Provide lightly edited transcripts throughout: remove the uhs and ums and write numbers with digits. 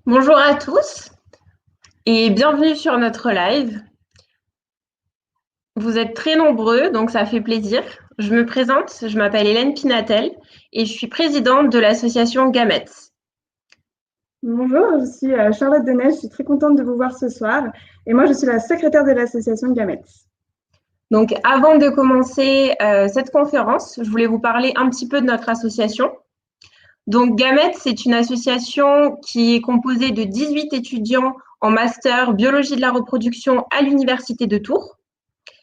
Bonjour à tous et bienvenue sur notre live. Vous êtes très nombreux, donc ça fait plaisir. Je me présente, je m'appelle Hélène Pinatel et je suis présidente de l'association Gamets. Bonjour, je suis Charlotte Denèche, je suis très contente de vous voir ce soir. Et moi, je suis la secrétaire de l'association Gamets. Donc avant de commencer cette conférence, je voulais vous parler un petit peu de notre association. Donc Gamets, c'est une association qui est composée de 18 étudiants en master biologie de la reproduction à l'université de Tours.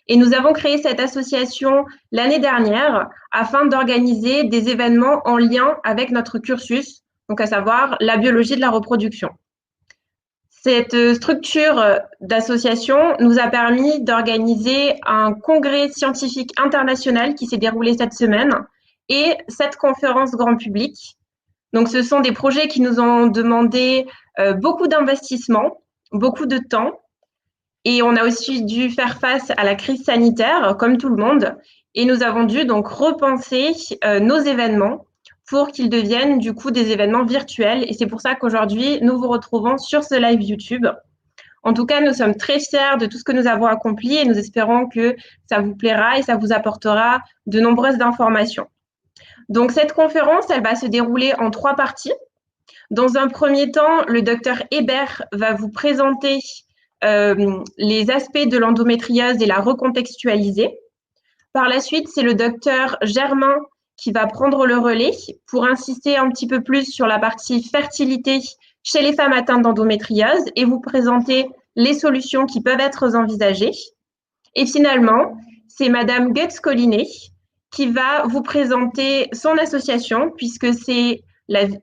Et nous avons créé cette association l'année dernière afin d'organiser des événements en lien avec notre cursus, donc à savoir la biologie de la reproduction. Cette structure d'association nous a permis d'organiser un congrès scientifique international qui s'est déroulé cette semaine et 7 conférences grand public. Donc ce sont des projets qui nous ont demandé beaucoup d'investissement, beaucoup de temps, et on a aussi dû faire face à la crise sanitaire, comme tout le monde, et nous avons dû donc repenser nos événements pour qu'ils deviennent du coup des événements virtuels. Et c'est pour ça qu'aujourd'hui, nous vous retrouvons sur ce live YouTube. En tout cas, nous sommes très fiers de tout ce que nous avons accompli et nous espérons que ça vous plaira et ça vous apportera de nombreuses informations. Donc cette conférence, elle va se dérouler en 3 parties. Dans un premier temps, le docteur Hébert va vous présenter les aspects de l'endométriose et la recontextualiser. Par la suite, c'est le docteur Germain qui va prendre le relais pour insister un petit peu plus sur la partie fertilité chez les femmes atteintes d'endométriose et vous présenter les solutions qui peuvent être envisagées. Et finalement, c'est Madame Goetz-Collinet qui va vous présenter son association, puisque c'est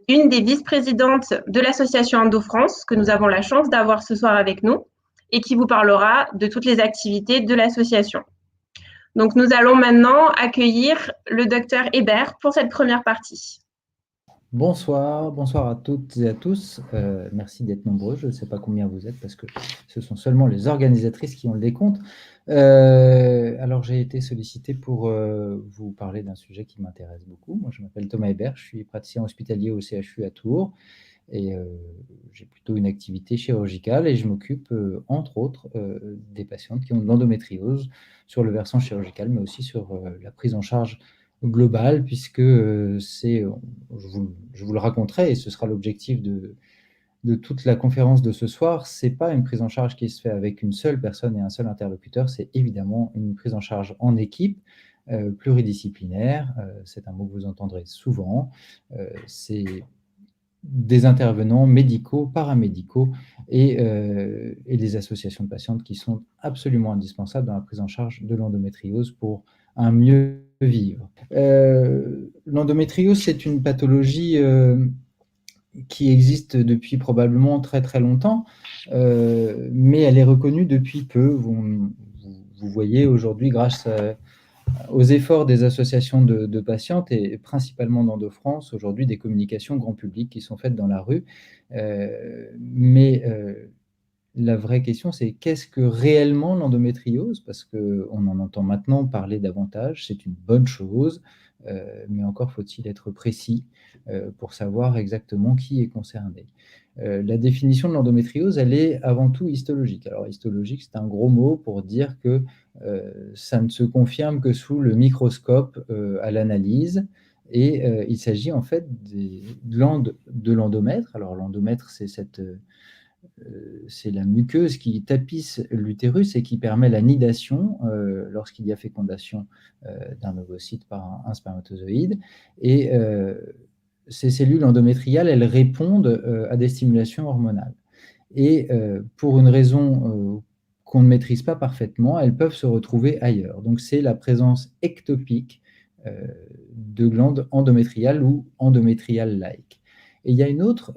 une des vice-présidentes de l'association Endo-France que nous avons la chance d'avoir ce soir avec nous et qui vous parlera de toutes les activités de l'association. Donc, nous allons maintenant accueillir le docteur Hébert pour cette première partie. Bonsoir à toutes et à tous. Merci d'être nombreux. Je ne sais pas combien vous êtes parce que ce sont seulement les organisatrices qui ont le décompte. Alors, j'ai été sollicité pour vous parler d'un sujet qui m'intéresse beaucoup. Moi, je m'appelle Thomas Hébert, je suis praticien hospitalier au CHU à Tours et j'ai plutôt une activité chirurgicale et je m'occupe, entre autres, des patientes qui ont de l'endométriose sur le versant chirurgical, mais aussi sur la prise en charge globale, puisque je vous le raconterai, et ce sera l'objectif de toute la conférence de ce soir, c'est pas une prise en charge qui se fait avec une seule personne et un seul interlocuteur, c'est évidemment une prise en charge en équipe, pluridisciplinaire, c'est un mot que vous entendrez souvent, c'est des intervenants médicaux, paramédicaux et des associations de patientes qui sont absolument indispensables dans la prise en charge de l'endométriose pour un mieux vivre. L'endométriose, c'est une pathologie qui existe depuis probablement très très longtemps, mais elle est reconnue depuis peu. Vous voyez aujourd'hui, grâce aux efforts des associations de patientes et principalement d'Endo-France, aujourd'hui des communications grand public qui sont faites dans la rue. Mais la vraie question, c'est qu'est-ce que réellement l'endométriose? Parce qu'on en entend maintenant parler davantage, c'est une bonne chose, mais encore faut-il être précis pour savoir exactement qui est concerné. La définition de l'endométriose, elle est avant tout histologique. Alors histologique, c'est un gros mot pour dire que ça ne se confirme que sous le microscope à l'analyse. Et il s'agit en fait des glandes de l'endomètre. Alors l'endomètre, c'est la muqueuse qui tapisse l'utérus et qui permet la nidation lorsqu'il y a fécondation d'un ovocyte par un spermatozoïde. Et ces cellules endométriales, elles répondent à des stimulations hormonales. Et pour une raison qu'on ne maîtrise pas parfaitement, elles peuvent se retrouver ailleurs. Donc c'est la présence ectopique de glandes endométriales ou endométriales-like. Et il y a une autre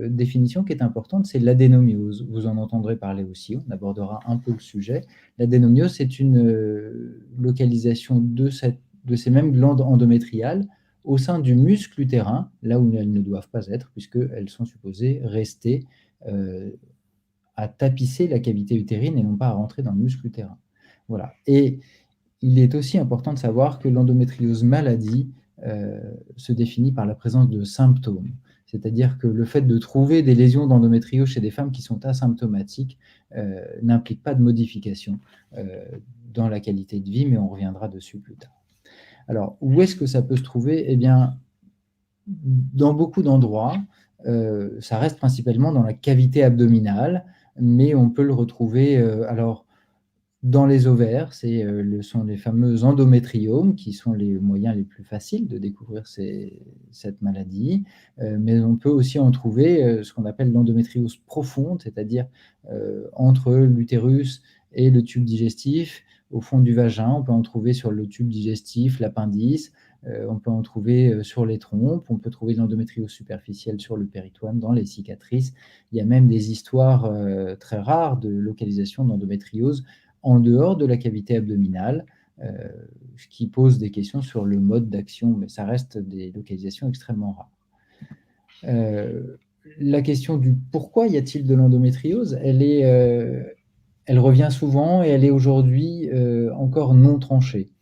définition qui est importante, c'est l'adénomiose. Vous en entendrez parler aussi, on abordera un peu le sujet. L'adénomiose, c'est une localisation de ces mêmes glandes endométriales au sein du muscle utérin, là où elles ne doivent pas être, puisqu'elles sont supposées rester à tapisser la cavité utérine et non pas à rentrer dans le muscle utérin. Voilà. Et il est aussi important de savoir que l'endométriose maladie se définit par la présence de symptômes. C'est-à-dire que le fait de trouver des lésions d'endométriose chez des femmes qui sont asymptomatiques n'implique pas de modification dans la qualité de vie, mais on reviendra dessus plus tard. Alors, où est-ce que ça peut se trouver? Eh bien, dans beaucoup d'endroits, ça reste principalement dans la cavité abdominale, mais on peut le retrouver alors dans les ovaires, sont les fameux endométriomes qui sont les moyens les plus faciles de découvrir cette maladie, mais on peut aussi en trouver ce qu'on appelle l'endométriose profonde, c'est-à-dire entre l'utérus et le tube digestif, au fond du vagin. On peut en trouver sur le tube digestif, l'appendice, on peut en trouver sur les trompes, on peut trouver de l'endométriose superficielle sur le péritoine, dans les cicatrices. Il y a même des histoires très rares de localisation d'endométriose en dehors de la cavité abdominale, ce qui pose des questions sur le mode d'action, mais ça reste des localisations extrêmement rares. La question du pourquoi y a-t-il de l'endométriose, elle revient souvent et elle est aujourd'hui encore non tranchée.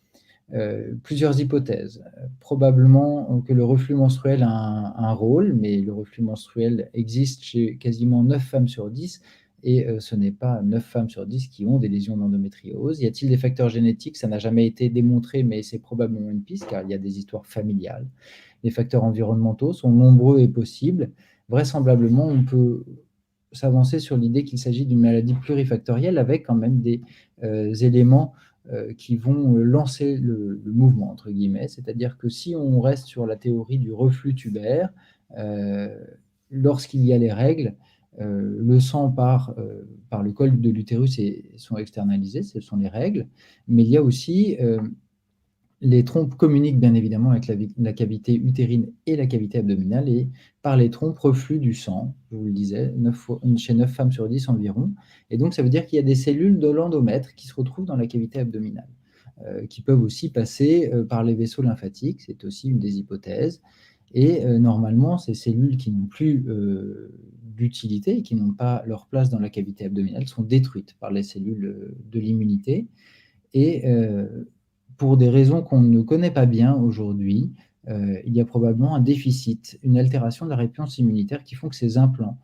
Plusieurs hypothèses. Probablement que le reflux menstruel a un rôle, mais le reflux menstruel existe chez quasiment 9 femmes sur 10, et ce n'est pas 9 femmes sur 10 qui ont des lésions d'endométriose. Y a-t-il des facteurs génétiques? Ça n'a jamais été démontré, mais c'est probablement une piste, car il y a des histoires familiales. Les facteurs environnementaux sont nombreux et possibles. Vraisemblablement, on peut s'avancer sur l'idée qu'il s'agit d'une maladie plurifactorielle, avec quand même des éléments qui vont lancer le mouvement, entre guillemets. C'est-à-dire que si on reste sur la théorie du reflux tubaire, lorsqu'il y a les règles, le sang part par le col de l'utérus et sont externalisés, ce sont les règles, mais il y a aussi les trompes communiquent bien évidemment avec la cavité utérine et la cavité abdominale, et par les trompes reflue du sang, je vous le disais, chez 9 femmes sur 10 environ. Et donc ça veut dire qu'il y a des cellules de l'endomètre qui se retrouvent dans la cavité abdominale, qui peuvent aussi passer par les vaisseaux lymphatiques, c'est aussi une des hypothèses. Et normalement, ces cellules qui n'ont plus d'utilité, qui n'ont pas leur place dans la cavité abdominale, sont détruites par les cellules de l'immunité. Et pour des raisons qu'on ne connaît pas bien aujourd'hui, il y a probablement un déficit, une altération de la réponse immunitaire qui font que ces implants,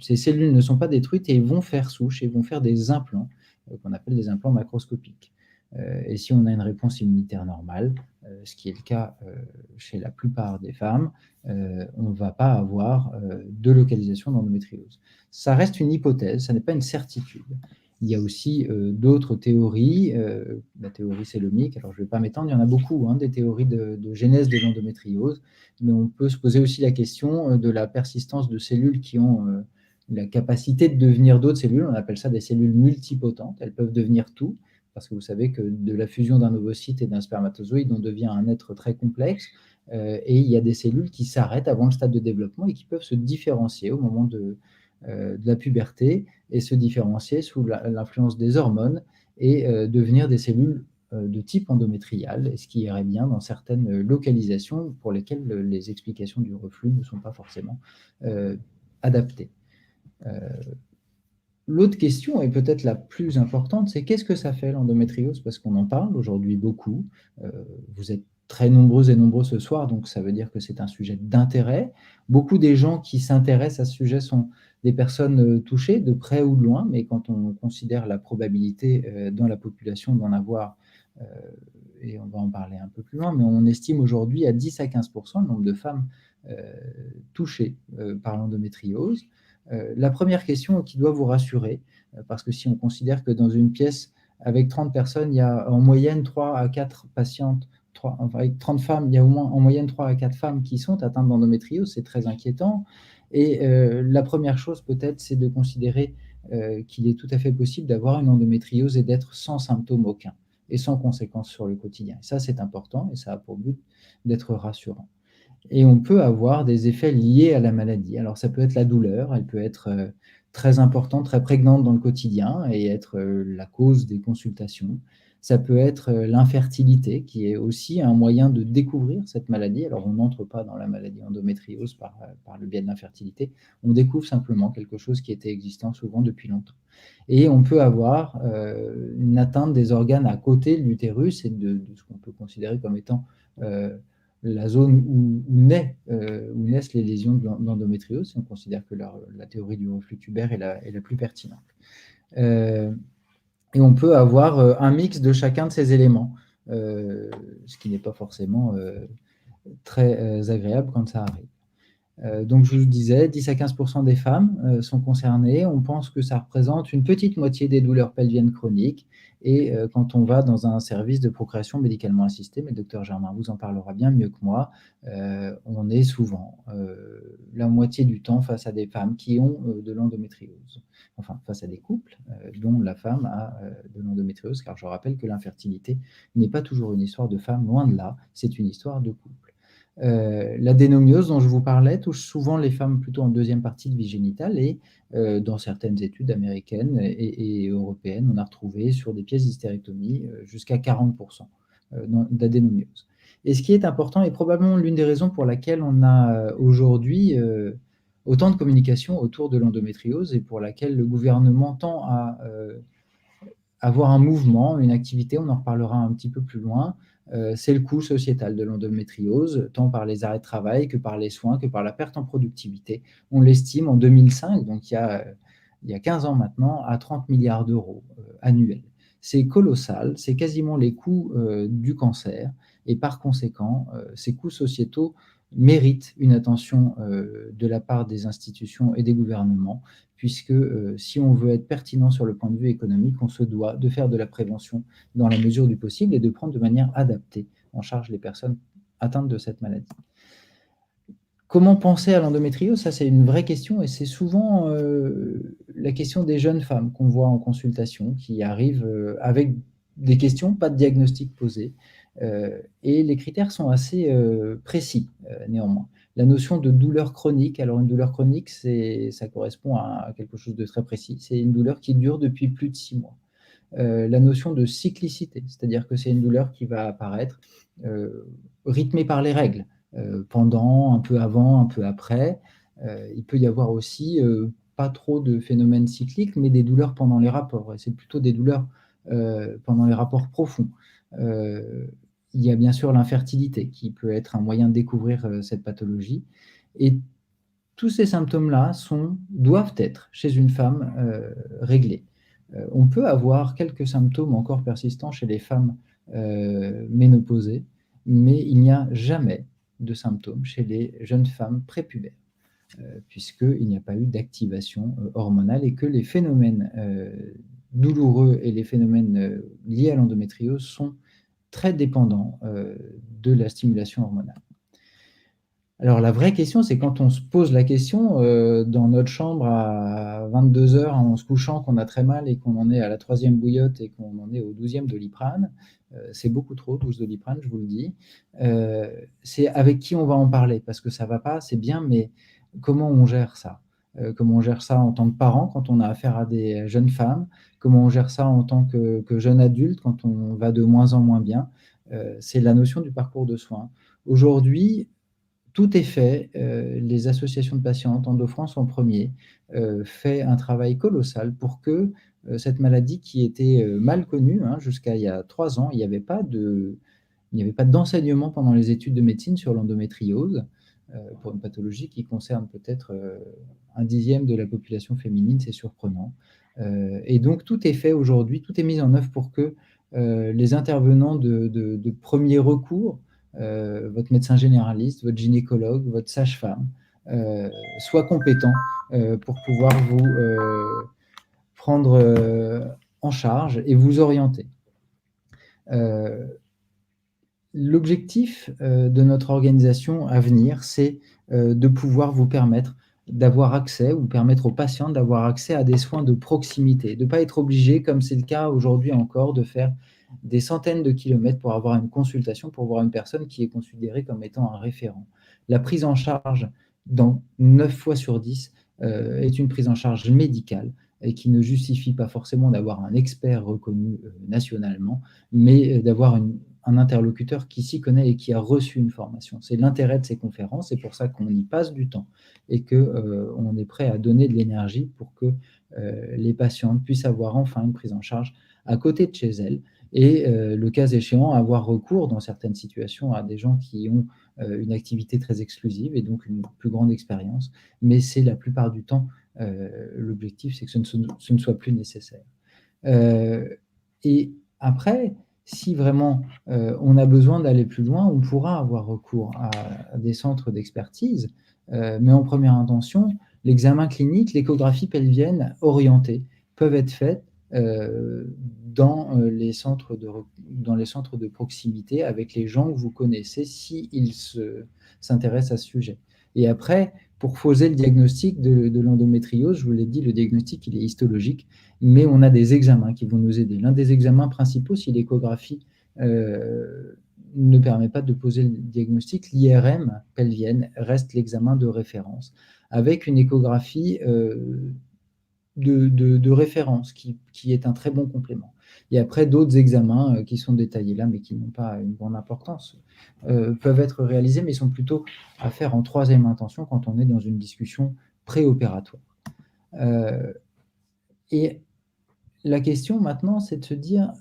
ces cellules ne sont pas détruites et vont faire souche et vont faire des implants qu'on appelle des implants macroscopiques. Et si on a une réponse immunitaire normale, ce qui est le cas chez la plupart des femmes, on ne va pas avoir de localisation d'endométriose. Ça reste une hypothèse, ça n'est pas une certitude. Il y a aussi d'autres théories, la théorie célomique, alors je ne vais pas m'étendre, il y en a beaucoup, des théories de genèse de l'endométriose, mais on peut se poser aussi la question de la persistance de cellules qui ont la capacité de devenir d'autres cellules, on appelle ça des cellules multipotentes, elles peuvent devenir tout, parce que vous savez que de la fusion d'un ovocyte et d'un spermatozoïde, on devient un être très complexe, et il y a des cellules qui s'arrêtent avant le stade de développement et qui peuvent se différencier au moment de la puberté et se différencier sous l'influence des hormones et devenir des cellules de type endométrial, et ce qui irait bien dans certaines localisations pour lesquelles les explications du reflux ne sont pas forcément adaptées. L'autre question, et peut-être la plus importante, c'est qu'est-ce que ça fait l'endométriose? Parce qu'on en parle aujourd'hui beaucoup. Vous êtes très nombreuses et nombreux ce soir, donc ça veut dire que c'est un sujet d'intérêt. Beaucoup des gens qui s'intéressent à ce sujet sont des personnes touchées, de près ou de loin, mais quand on considère la probabilité dans la population d'en avoir, et on va en parler un peu plus loin, mais on estime aujourd'hui à 10 à 15% le nombre de femmes touchées par l'endométriose. La première question qui doit vous rassurer, parce que si on considère que dans une pièce avec 30 personnes, il y a en moyenne 3 à 4 patientes, avec 30 femmes, il y a au moins en moyenne 3 à 4 femmes qui sont atteintes d'endométriose, c'est très inquiétant. Et la première chose peut-être, c'est de considérer qu'il est tout à fait possible d'avoir une endométriose et d'être sans symptômes aucun et sans conséquences sur le quotidien. Et ça, c'est important et ça a pour but d'être rassurant. Et on peut avoir des effets liés à la maladie. Alors ça peut être la douleur, elle peut être très importante, très prégnante dans le quotidien et être la cause des consultations. Ça peut être l'infertilité, qui est aussi un moyen de découvrir cette maladie. Alors on n'entre pas dans la maladie endométriose par le biais de l'infertilité, on découvre simplement quelque chose qui était existant souvent depuis longtemps. Et on peut avoir une atteinte des organes à côté de l'utérus et de ce qu'on peut considérer comme étant la zone où naissent les lésions d'endométriose, si on considère que la théorie du reflux tubaire est la plus pertinente. Et on peut avoir un mix de chacun de ces éléments, ce qui n'est pas forcément très agréable quand ça arrive. Donc, je vous disais, 10 à 15% des femmes sont concernées. On pense que ça représente une petite moitié des douleurs pelviennes chroniques. Et quand on va dans un service de procréation médicalement assistée, mais le docteur Germain vous en parlera bien mieux que moi, on est souvent la moitié du temps face à des femmes qui ont de l'endométriose. Enfin, face à des couples dont la femme a de l'endométriose, car je rappelle que l'infertilité n'est pas toujours une histoire de femme, loin de là, c'est une histoire de couple. L'adénomiose dont je vous parlais touche souvent les femmes plutôt en deuxième partie de vie génitale et dans certaines études américaines et européennes, on a retrouvé sur des pièces d'hystérectomie jusqu'à 40% d'adénomiose. Et ce qui est important et probablement l'une des raisons pour laquelle on a aujourd'hui autant de communication autour de l'endométriose et pour laquelle le gouvernement tend à avoir un mouvement, une activité, on en reparlera un petit peu plus loin, c'est le coût sociétal de l'endométriose, tant par les arrêts de travail que par les soins, que par la perte en productivité. On l'estime en 2005, donc il y a 15 ans maintenant, à 30 milliards d'euros annuels. C'est colossal, c'est quasiment les coûts du cancer, et par conséquent, ces coûts sociétaux méritent une attention de la part des institutions et des gouvernements, puisque si on veut être pertinent sur le point de vue économique, on se doit de faire de la prévention dans la mesure du possible et de prendre de manière adaptée en charge les personnes atteintes de cette maladie. Comment penser à l'endométriose? Ça, c'est une vraie question et c'est souvent la question des jeunes femmes qu'on voit en consultation qui arrivent avec des questions, pas de diagnostic posé. Et les critères sont assez précis néanmoins. La notion de douleur chronique, alors une douleur chronique, ça correspond à quelque chose de très précis. C'est une douleur qui dure depuis plus de 6 mois. La notion de cyclicité, c'est-à-dire que c'est une douleur qui va apparaître rythmée par les règles, pendant, un peu avant, un peu après. Il peut y avoir aussi pas trop de phénomènes cycliques, mais des douleurs pendant les rapports. Et c'est plutôt des douleurs pendant les rapports profonds. Il y a bien sûr l'infertilité qui peut être un moyen de découvrir cette pathologie. Et tous ces symptômes-là doivent être, chez une femme, réglés. On peut avoir quelques symptômes encore persistants chez les femmes ménopausées, mais il n'y a jamais de symptômes chez les jeunes femmes prépubères, puisqu'il n'y a pas eu d'activation hormonale et que les phénomènes douloureux et les phénomènes liés à l'endométriose sont très dépendant de la stimulation hormonale. Alors la vraie question, c'est quand on se pose la question dans notre chambre à 22 heures en se couchant, qu'on a très mal et qu'on en est à la 3e bouillotte et qu'on en est au 12e Doliprane, c'est beaucoup trop, 12 Doliprane, je vous le dis, c'est avec qui on va en parler, parce que ça ne va pas, c'est bien, mais comment on gère ça? Comment on gère ça en tant que parent quand on a affaire à des jeunes femmes? Comment on gère ça en tant que jeune adulte quand on va de moins en moins bien? C'est la notion du parcours de soins. Aujourd'hui, tout est fait. Les associations de patientes, EndoFrance en premier, fait un travail colossal pour que cette maladie qui était mal connue, jusqu'à il y a 3 ans, il n'y avait pas d'enseignement pendant les études de médecine sur l'endométriose, pour une pathologie qui concerne peut-être 1/10 de la population féminine, c'est surprenant. Et donc tout est fait aujourd'hui, tout est mis en œuvre pour que les intervenants de premier recours, votre médecin généraliste, votre gynécologue, votre sage-femme, soient compétents pour pouvoir vous prendre en charge et vous orienter. L'objectif de notre organisation à venir, c'est de pouvoir vous permettre d'avoir accès, ou permettre aux patients d'avoir accès à des soins de proximité, de ne pas être obligé, comme c'est le cas aujourd'hui encore, de faire des centaines de kilomètres pour avoir une consultation, pour voir une personne qui est considérée comme étant un référent. La prise en charge, dans 9 fois sur 10, est une prise en charge médicale et qui ne justifie pas forcément d'avoir un expert reconnu nationalement, mais d'avoir un interlocuteur qui s'y connaît et qui a reçu une formation. C'est l'intérêt de ces conférences, c'est pour ça qu'on y passe du temps et qu'on est prêt à donner de l'énergie pour que les patientes puissent avoir enfin une prise en charge à côté de chez elles et le cas échéant avoir recours dans certaines situations à des gens qui ont une activité très exclusive et donc une plus grande expérience. Mais c'est la plupart du temps, l'objectif, c'est que ce ne soit plus nécessaire. Et après, si vraiment on a besoin d'aller plus loin, on pourra avoir recours à des centres d'expertise, mais en première intention, l'examen clinique, l'échographie pelvienne orientée peuvent être faites dans les centres de proximité avec les gens que vous connaissez s'ils s'intéressent à ce sujet. Et après, pour poser le diagnostic de l'endométriose, je vous l'ai dit, le diagnostic, il est histologique, mais on a des examens qui vont nous aider. L'un des examens principaux, si l'échographie ne permet pas de poser le diagnostic, l'IRM pelvienne reste l'examen de référence, avec une échographie de référence qui est un très bon complément. Et après, d'autres examens qui sont détaillés là, mais qui n'ont pas une grande importance, peuvent être réalisés, mais sont plutôt à faire en troisième intention quand on est dans une discussion préopératoire. Et la question maintenant, c'est de se dire,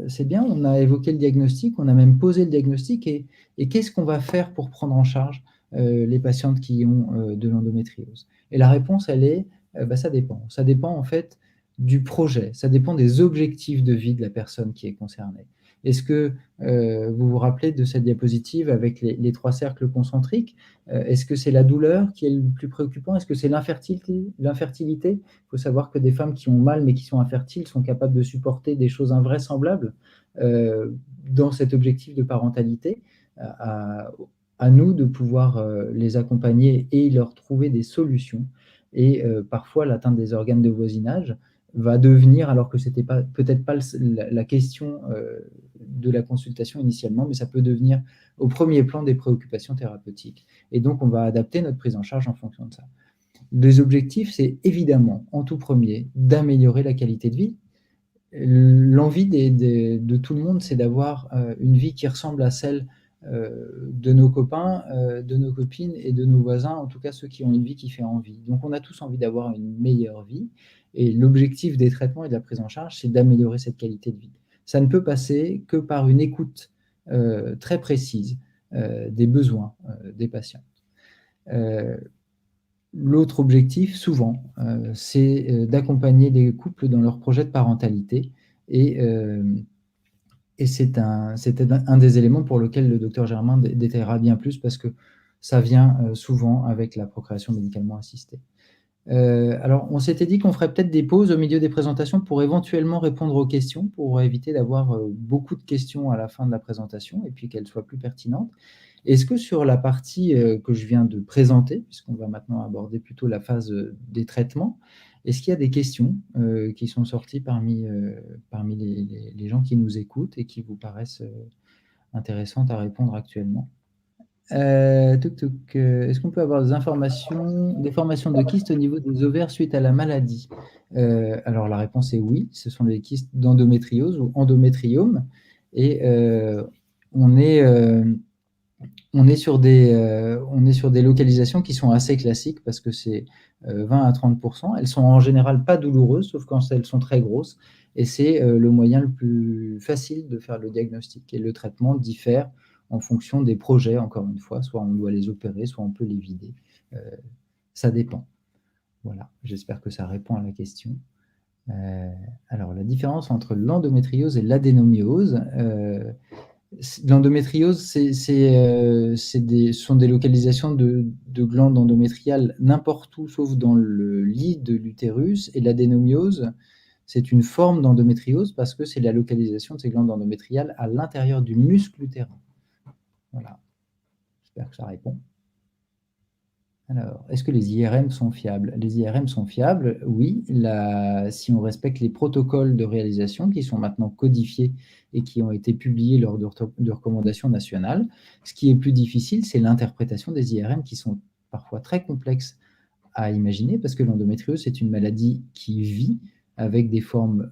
c'est bien, on a évoqué le diagnostic, on a même posé le diagnostic, et qu'est-ce qu'on va faire pour prendre en charge les patientes qui ont de l'endométriose? Et la réponse, elle est, ça dépend. Ça dépend en fait du projet, ça dépend des objectifs de vie de la personne qui est concernée. Est-ce que vous vous rappelez de cette diapositive avec les 3 cercles concentriques? Est-ce que c'est la douleur qui est le plus préoccupant? Est-ce que c'est l'infertilité? Il faut savoir que des femmes qui ont mal mais qui sont infertiles sont capables de supporter des choses invraisemblables dans cet objectif de parentalité. À nous de pouvoir les accompagner et leur trouver des solutions. Et parfois, l'atteinte des organes de voisinage va devenir, alors que ce n'était peut-être pas la question de la consultation initialement, mais ça peut devenir au premier plan des préoccupations thérapeutiques. Et donc, on va adapter notre prise en charge en fonction de ça. Les objectifs, c'est évidemment, en tout premier, d'améliorer la qualité de vie. L'envie de tout le monde, c'est d'avoir une vie qui ressemble à celle de nos copains, de nos copines et de nos voisins, en tout cas ceux qui ont une vie qui fait envie. Donc on a tous envie d'avoir une meilleure vie, et l'objectif des traitements et de la prise en charge, c'est d'améliorer cette qualité de vie. Ça ne peut passer que par une écoute très précise des besoins des patients. L'autre objectif, souvent, c'est d'accompagner les couples dans leur projet de parentalité, et c'est un des éléments pour lequel le docteur Germain détaillera bien plus, parce que ça vient souvent avec la procréation médicalement assistée. Alors, on s'était dit qu'on ferait peut-être des pauses au milieu des présentations pour éventuellement répondre aux questions, pour éviter d'avoir beaucoup de questions à la fin de la présentation et puis qu'elles soient plus pertinentes. Est-ce que sur la partie que je viens de présenter, puisqu'on va maintenant aborder plutôt la phase des traitements, est-ce qu'il y a des questions qui sont sorties parmi les gens qui nous écoutent et qui vous paraissent intéressantes à répondre actuellement? Est-ce qu'on peut avoir des formations de kystes au niveau des ovaires suite à la maladie? Alors la réponse est oui, ce sont des kystes d'endométriose ou endométriome, et on est sur des localisations qui sont assez classiques, parce que c'est 20 à 30%. Elles sont en général pas douloureuses, sauf quand elles sont très grosses, et c'est le moyen le plus facile de faire le diagnostic. Et le traitement diffère en fonction des projets, encore une fois. Soit on doit les opérer, soit on peut les vider. Ça dépend. Voilà, j'espère que ça répond à la question. Alors, la différence entre l'endométriose et l'adénomiose. L'endométriose, ce sont des localisations de glandes endométriales n'importe où, sauf dans le lit de l'utérus. Et l'adénomiose, c'est une forme d'endométriose parce que c'est la localisation de ces glandes endométriales à l'intérieur du muscle utérin. Voilà, j'espère que ça répond. Alors, est-ce que les IRM sont fiables? Les IRM sont fiables, oui, si on respecte les protocoles de réalisation qui sont maintenant codifiés et qui ont été publiés lors de recommandations nationales. Ce qui est plus difficile, c'est l'interprétation des IRM, qui sont parfois très complexes à imaginer, parce que l'endométriose, c'est une maladie qui vit avec des formes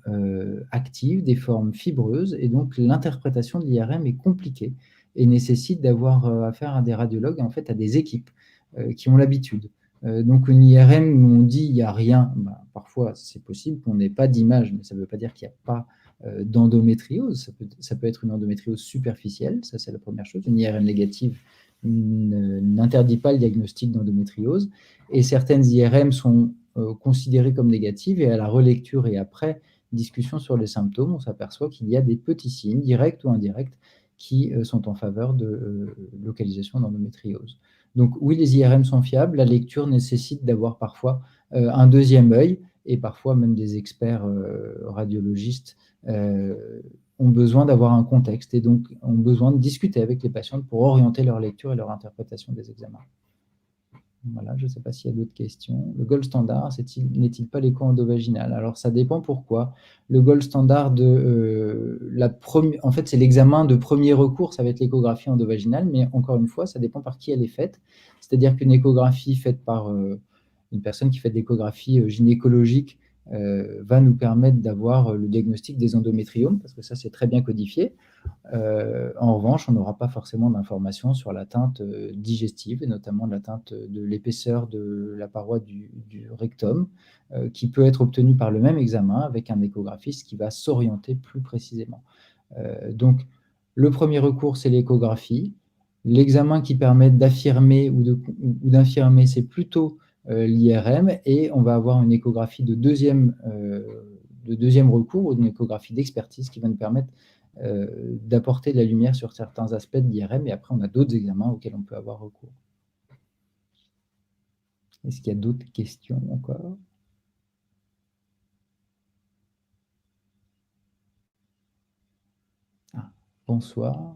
actives, des formes fibreuses, et donc l'interprétation de l'IRM est compliquée et nécessite d'avoir affaire à des radiologues, en fait à des équipes qui ont l'habitude. Donc une IRM où on dit il n'y a rien, parfois c'est possible qu'on n'ait pas d'image, mais ça ne veut pas dire qu'il n'y a pas d'endométriose. Ça peut être une endométriose superficielle, ça c'est la première chose. Une IRM négative n'interdit pas le diagnostic d'endométriose. Et certaines IRM sont considérées comme négatives, et à la relecture et après discussion sur les symptômes, on s'aperçoit qu'il y a des petits signes, directs ou indirects, qui sont en faveur de localisation d'endométriose. Donc oui, les IRM sont fiables, la lecture nécessite d'avoir parfois un deuxième œil, et parfois même des experts radiologistes ont besoin d'avoir un contexte et donc ont besoin de discuter avec les patientes pour orienter leur lecture et leur interprétation des examens. Voilà, je ne sais pas s'il y a d'autres questions. Le gold standard, n'est-il pas l'écho endovaginal? Alors, ça dépend pourquoi. Le gold standard en fait, c'est l'examen de premier recours, ça va être l'échographie endovaginale, mais encore une fois, ça dépend par qui elle est faite. C'est-à-dire qu'une échographie faite par une personne qui fait de l'échographie gynécologique va nous permettre d'avoir le diagnostic des endométriomes, parce que ça, c'est très bien codifié. En revanche, on n'aura pas forcément d'informations sur l'atteinte digestive, et notamment l'atteinte de l'épaisseur de la paroi du rectum, qui peut être obtenue par le même examen avec un échographiste qui va s'orienter plus précisément. Donc, le premier recours, c'est l'échographie. L'examen qui permet d'affirmer ou d'infirmer, c'est plutôt l'IRM, et on va avoir une échographie de deuxième recours, ou une échographie d'expertise qui va nous permettre d'apporter de la lumière sur certains aspects de l'IRM, et après on a d'autres examens auxquels on peut avoir recours. Est-ce qu'il y a d'autres questions encore? Bonsoir.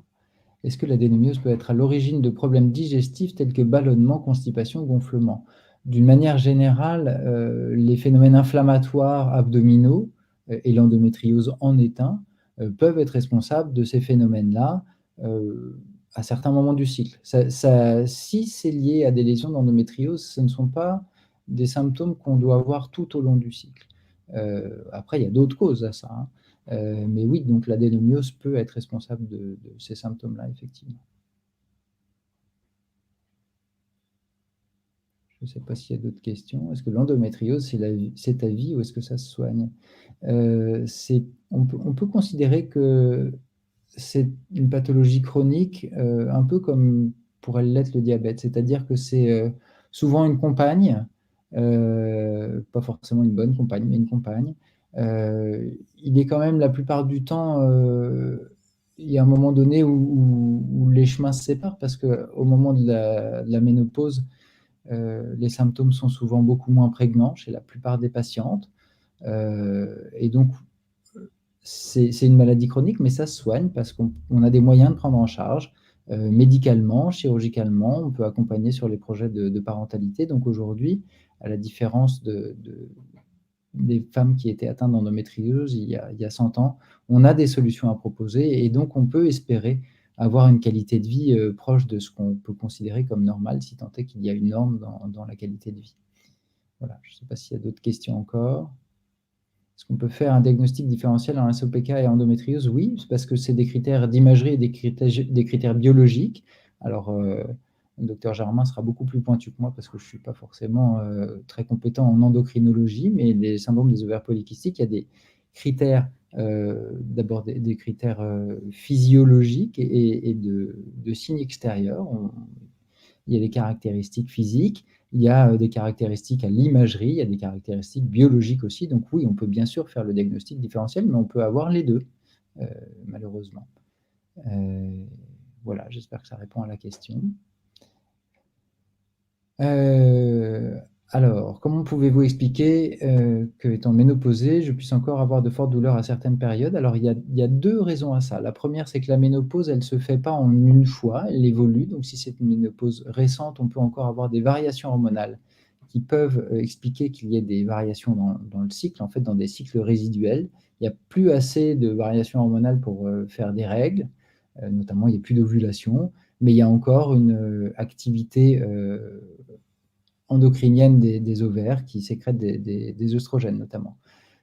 Est-ce que l'adénomiose peut être à l'origine de problèmes digestifs tels que ballonnement, constipation, gonflement? D'une manière générale, les phénomènes inflammatoires abdominaux, et l'endométriose en est un, peuvent être responsables de ces phénomènes-là à certains moments du cycle. Si c'est lié à des lésions d'endométriose, ce ne sont pas des symptômes qu'on doit avoir tout au long du cycle. Après, il y a d'autres causes à ça, hein. Mais oui, donc l'adénomiose peut être responsable de ces symptômes-là, effectivement. Je ne sais pas s'il y a d'autres questions. Est-ce que l'endométriose, c'est à vie ou est-ce que ça se soigne? On peut considérer que c'est une pathologie chronique, un peu comme pourrait l'être le diabète, c'est-à-dire que c'est souvent une compagne, pas forcément une bonne compagne, mais une compagne. Il est quand même la plupart du temps, il y a un moment donné où les chemins se séparent, parce qu'au moment de la ménopause, les symptômes sont souvent beaucoup moins prégnants chez la plupart des patientes. Et donc, c'est une maladie chronique, mais ça se soigne parce qu'on a des moyens de prendre en charge médicalement, chirurgicalement. On peut accompagner sur les projets de parentalité. Donc aujourd'hui, à la différence des femmes qui étaient atteintes d'endométriose il y a 100 ans, on a des solutions à proposer, et donc on peut espérer avoir une qualité de vie proche de ce qu'on peut considérer comme normal, si tant est qu'il y a une norme dans la qualité de vie. Voilà, je ne sais pas s'il y a d'autres questions encore. Est-ce qu'on peut faire un diagnostic différentiel en SOPK et endométriose? Oui, parce que c'est des critères d'imagerie et des critères biologiques. Alors, le docteur Germain sera beaucoup plus pointu que moi, parce que je ne suis pas forcément très compétent en endocrinologie, mais les syndromes des ovaires polykystiques, il y a des critères, d'abord des critères physiologiques et de signes extérieurs. Il y a des caractéristiques physiques, il y a des caractéristiques à l'imagerie, il y a des caractéristiques biologiques aussi. Donc oui, on peut bien sûr faire le diagnostic différentiel, mais on peut avoir les deux, malheureusement. Voilà, j'espère que ça répond à la question. Alors, comment pouvez-vous expliquer que, étant ménopausée, je puisse encore avoir de fortes douleurs à certaines périodes? Alors, il y a deux raisons à ça. La première, c'est que la ménopause, elle ne se fait pas en une fois, elle évolue. Donc, si c'est une ménopause récente, on peut encore avoir des variations hormonales qui peuvent expliquer qu'il y ait des variations dans le cycle, en fait, dans des cycles résiduels. Il n'y a plus assez de variations hormonales pour faire des règles, notamment il n'y a plus d'ovulation, mais il y a encore une activité endocrinienne des ovaires qui sécrètent des œstrogènes notamment.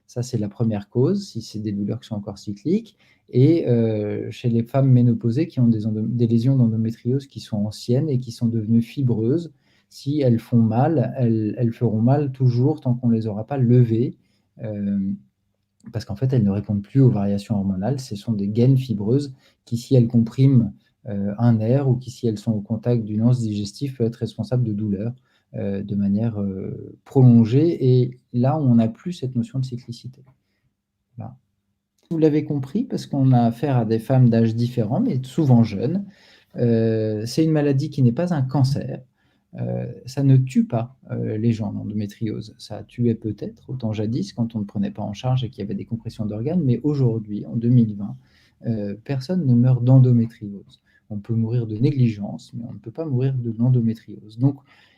Ça, c'est la première cause, si c'est des douleurs qui sont encore cycliques. Et chez les femmes ménopausées qui ont des lésions d'endométriose qui sont anciennes et qui sont devenues fibreuses, si elles font mal, elles feront mal toujours tant qu'on ne les aura pas levées, parce qu'en fait, elles ne répondent plus aux variations hormonales. Ce sont des gaines fibreuses qui, si elles compriment un nerf ou qui, si elles sont au contact d'une anse digestive, peut être responsable de douleurs de manière prolongée. Et là, on n'a plus cette notion de cyclicité. Voilà. Vous l'avez compris, parce qu'on a affaire à des femmes d'âge différents, mais souvent jeunes. C'est une maladie qui n'est pas un cancer. Ça ne tue pas les gens, l'endométriose. Ça tuait peut-être, autant jadis, quand on ne prenait pas en charge et qu'il y avait des compressions d'organes, mais aujourd'hui, en 2020, personne ne meurt d'endométriose. On peut mourir de négligence, mais on ne peut pas mourir de l'endométriose. Donc,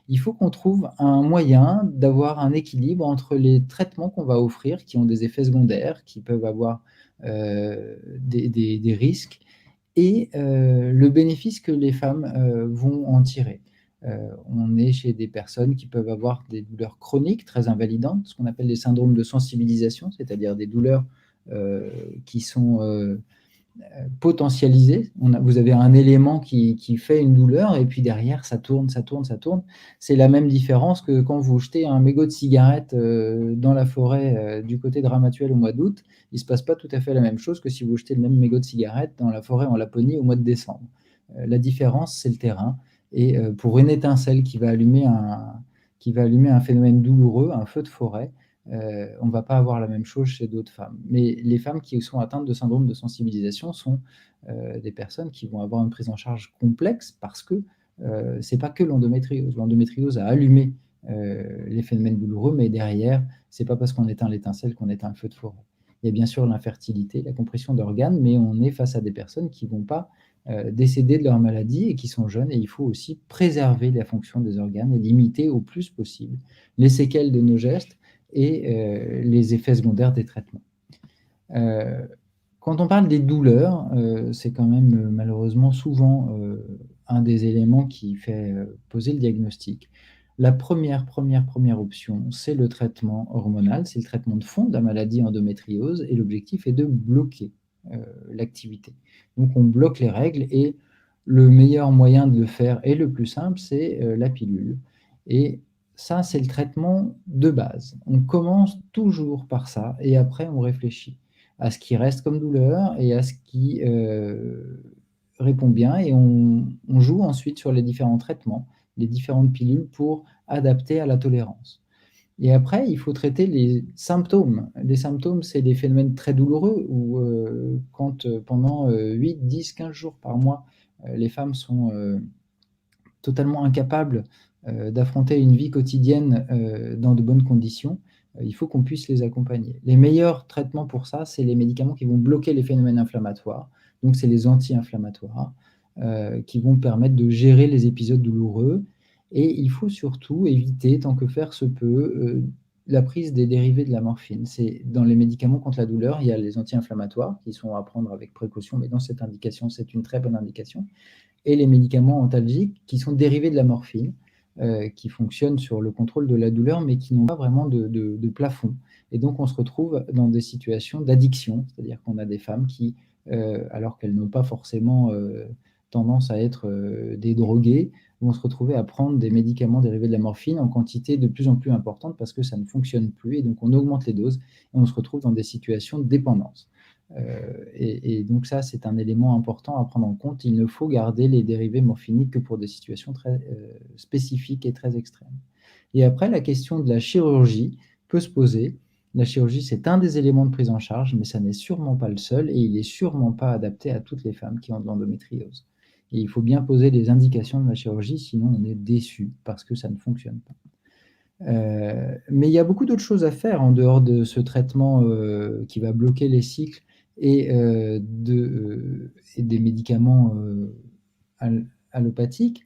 il faut qu'on trouve un moyen d'avoir un équilibre entre les traitements qu'on va offrir, qui ont des effets secondaires, qui peuvent avoir des risques, et le bénéfice que les femmes vont en tirer. On est chez des personnes qui peuvent avoir des douleurs chroniques très invalidantes, ce qu'on appelle des syndromes de sensibilisation, c'est-à-dire des douleurs qui sont potentialisées. Vous avez un élément qui fait une douleur et puis derrière, ça tourne, ça tourne, ça tourne. C'est la même différence que quand vous jetez un mégot de cigarette dans la forêt du côté de Ramatuelle au mois d'août. Il ne se passe pas tout à fait la même chose que si vous jetez le même mégot de cigarette dans la forêt en Laponie au mois de décembre. La différence, c'est le terrain. Et pour une étincelle qui va allumer un phénomène douloureux, un feu de forêt, on ne va pas avoir la même chose chez d'autres femmes. Mais les femmes qui sont atteintes de syndrome de sensibilisation sont des personnes qui vont avoir une prise en charge complexe parce que ce n'est pas que l'endométriose. L'endométriose a allumé les phénomènes douloureux, mais derrière, ce n'est pas parce qu'on éteint l'étincelle qu'on éteint le feu de forêt. Il y a bien sûr l'infertilité, la compression d'organes, mais on est face à des personnes qui ne vont pas décéder de leur maladie et qui sont jeunes, et il faut aussi préserver la fonction des organes et limiter au plus possible les séquelles de nos gestes et les effets secondaires des traitements. Quand on parle des douleurs, c'est quand même malheureusement souvent un des éléments qui fait poser le diagnostic. La première option, c'est le traitement hormonal, c'est le traitement de fond de la maladie endométriose, et l'objectif est de bloquer l'activité. Donc on bloque les règles, et le meilleur moyen de le faire et le plus simple, c'est la pilule. Et ça, c'est le traitement de base. On commence toujours par ça, et après on réfléchit à ce qui reste comme douleur et à ce qui répond bien, et on joue ensuite sur les différents traitements, les différentes pilules pour adapter à la tolérance. Et après, il faut traiter les symptômes. Les symptômes, c'est des phénomènes très douloureux où quand pendant 8, 10, 15 jours par mois, les femmes sont totalement incapables d'affronter une vie quotidienne dans de bonnes conditions, il faut qu'on puisse les accompagner. Les meilleurs traitements pour ça, c'est les médicaments qui vont bloquer les phénomènes inflammatoires. Donc, c'est les anti-inflammatoires qui vont permettre de gérer les épisodes douloureux. Et il faut surtout éviter, tant que faire se peut, la prise des dérivés de la morphine. C'est dans les médicaments contre la douleur, il y a les anti-inflammatoires qui sont à prendre avec précaution, mais dans cette indication, c'est une très bonne indication. Et les médicaments antalgiques qui sont dérivés de la morphine, qui fonctionnent sur le contrôle de la douleur, mais qui n'ont pas vraiment de plafond. Et donc, on se retrouve dans des situations d'addiction, c'est-à-dire qu'on a des femmes qui, alors qu'elles n'ont pas forcément tendance à être des droguées, vont se retrouver à prendre des médicaments dérivés de la morphine en quantité de plus en plus importante parce que ça ne fonctionne plus, et donc on augmente les doses et on se retrouve dans des situations de dépendance. Et donc ça, c'est un élément important à prendre en compte. Il ne faut garder les dérivés morphiniques que pour des situations très spécifiques et très extrêmes. Et après, la question de la chirurgie peut se poser. La chirurgie, c'est un des éléments de prise en charge, mais ça n'est sûrement pas le seul, et il n'est sûrement pas adapté à toutes les femmes qui ont de l'endométriose. Et il faut bien poser les indications de la chirurgie, sinon on est déçu parce que ça ne fonctionne pas. Mais il y a beaucoup d'autres choses à faire en dehors de ce traitement qui va bloquer les cycles et des médicaments allopathiques.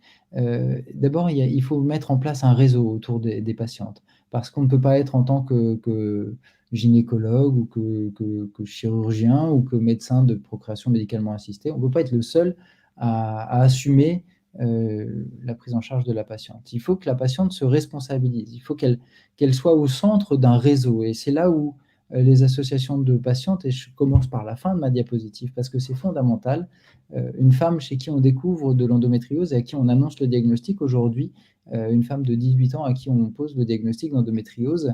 D'abord, il faut mettre en place un réseau autour des patientes, parce qu'on ne peut pas être en tant que gynécologue ou que chirurgien ou que médecin de procréation médicalement assistée. On ne peut pas être le seul à assumer la prise en charge de la patiente. Il faut que la patiente se responsabilise, il faut qu'elle soit au centre d'un réseau, et c'est là où les associations de patientes, et je commence par la fin de ma diapositive parce que c'est fondamental, une femme chez qui on découvre de l'endométriose et à qui on annonce le diagnostic aujourd'hui, une femme de 18 ans à qui on pose le diagnostic d'endométriose,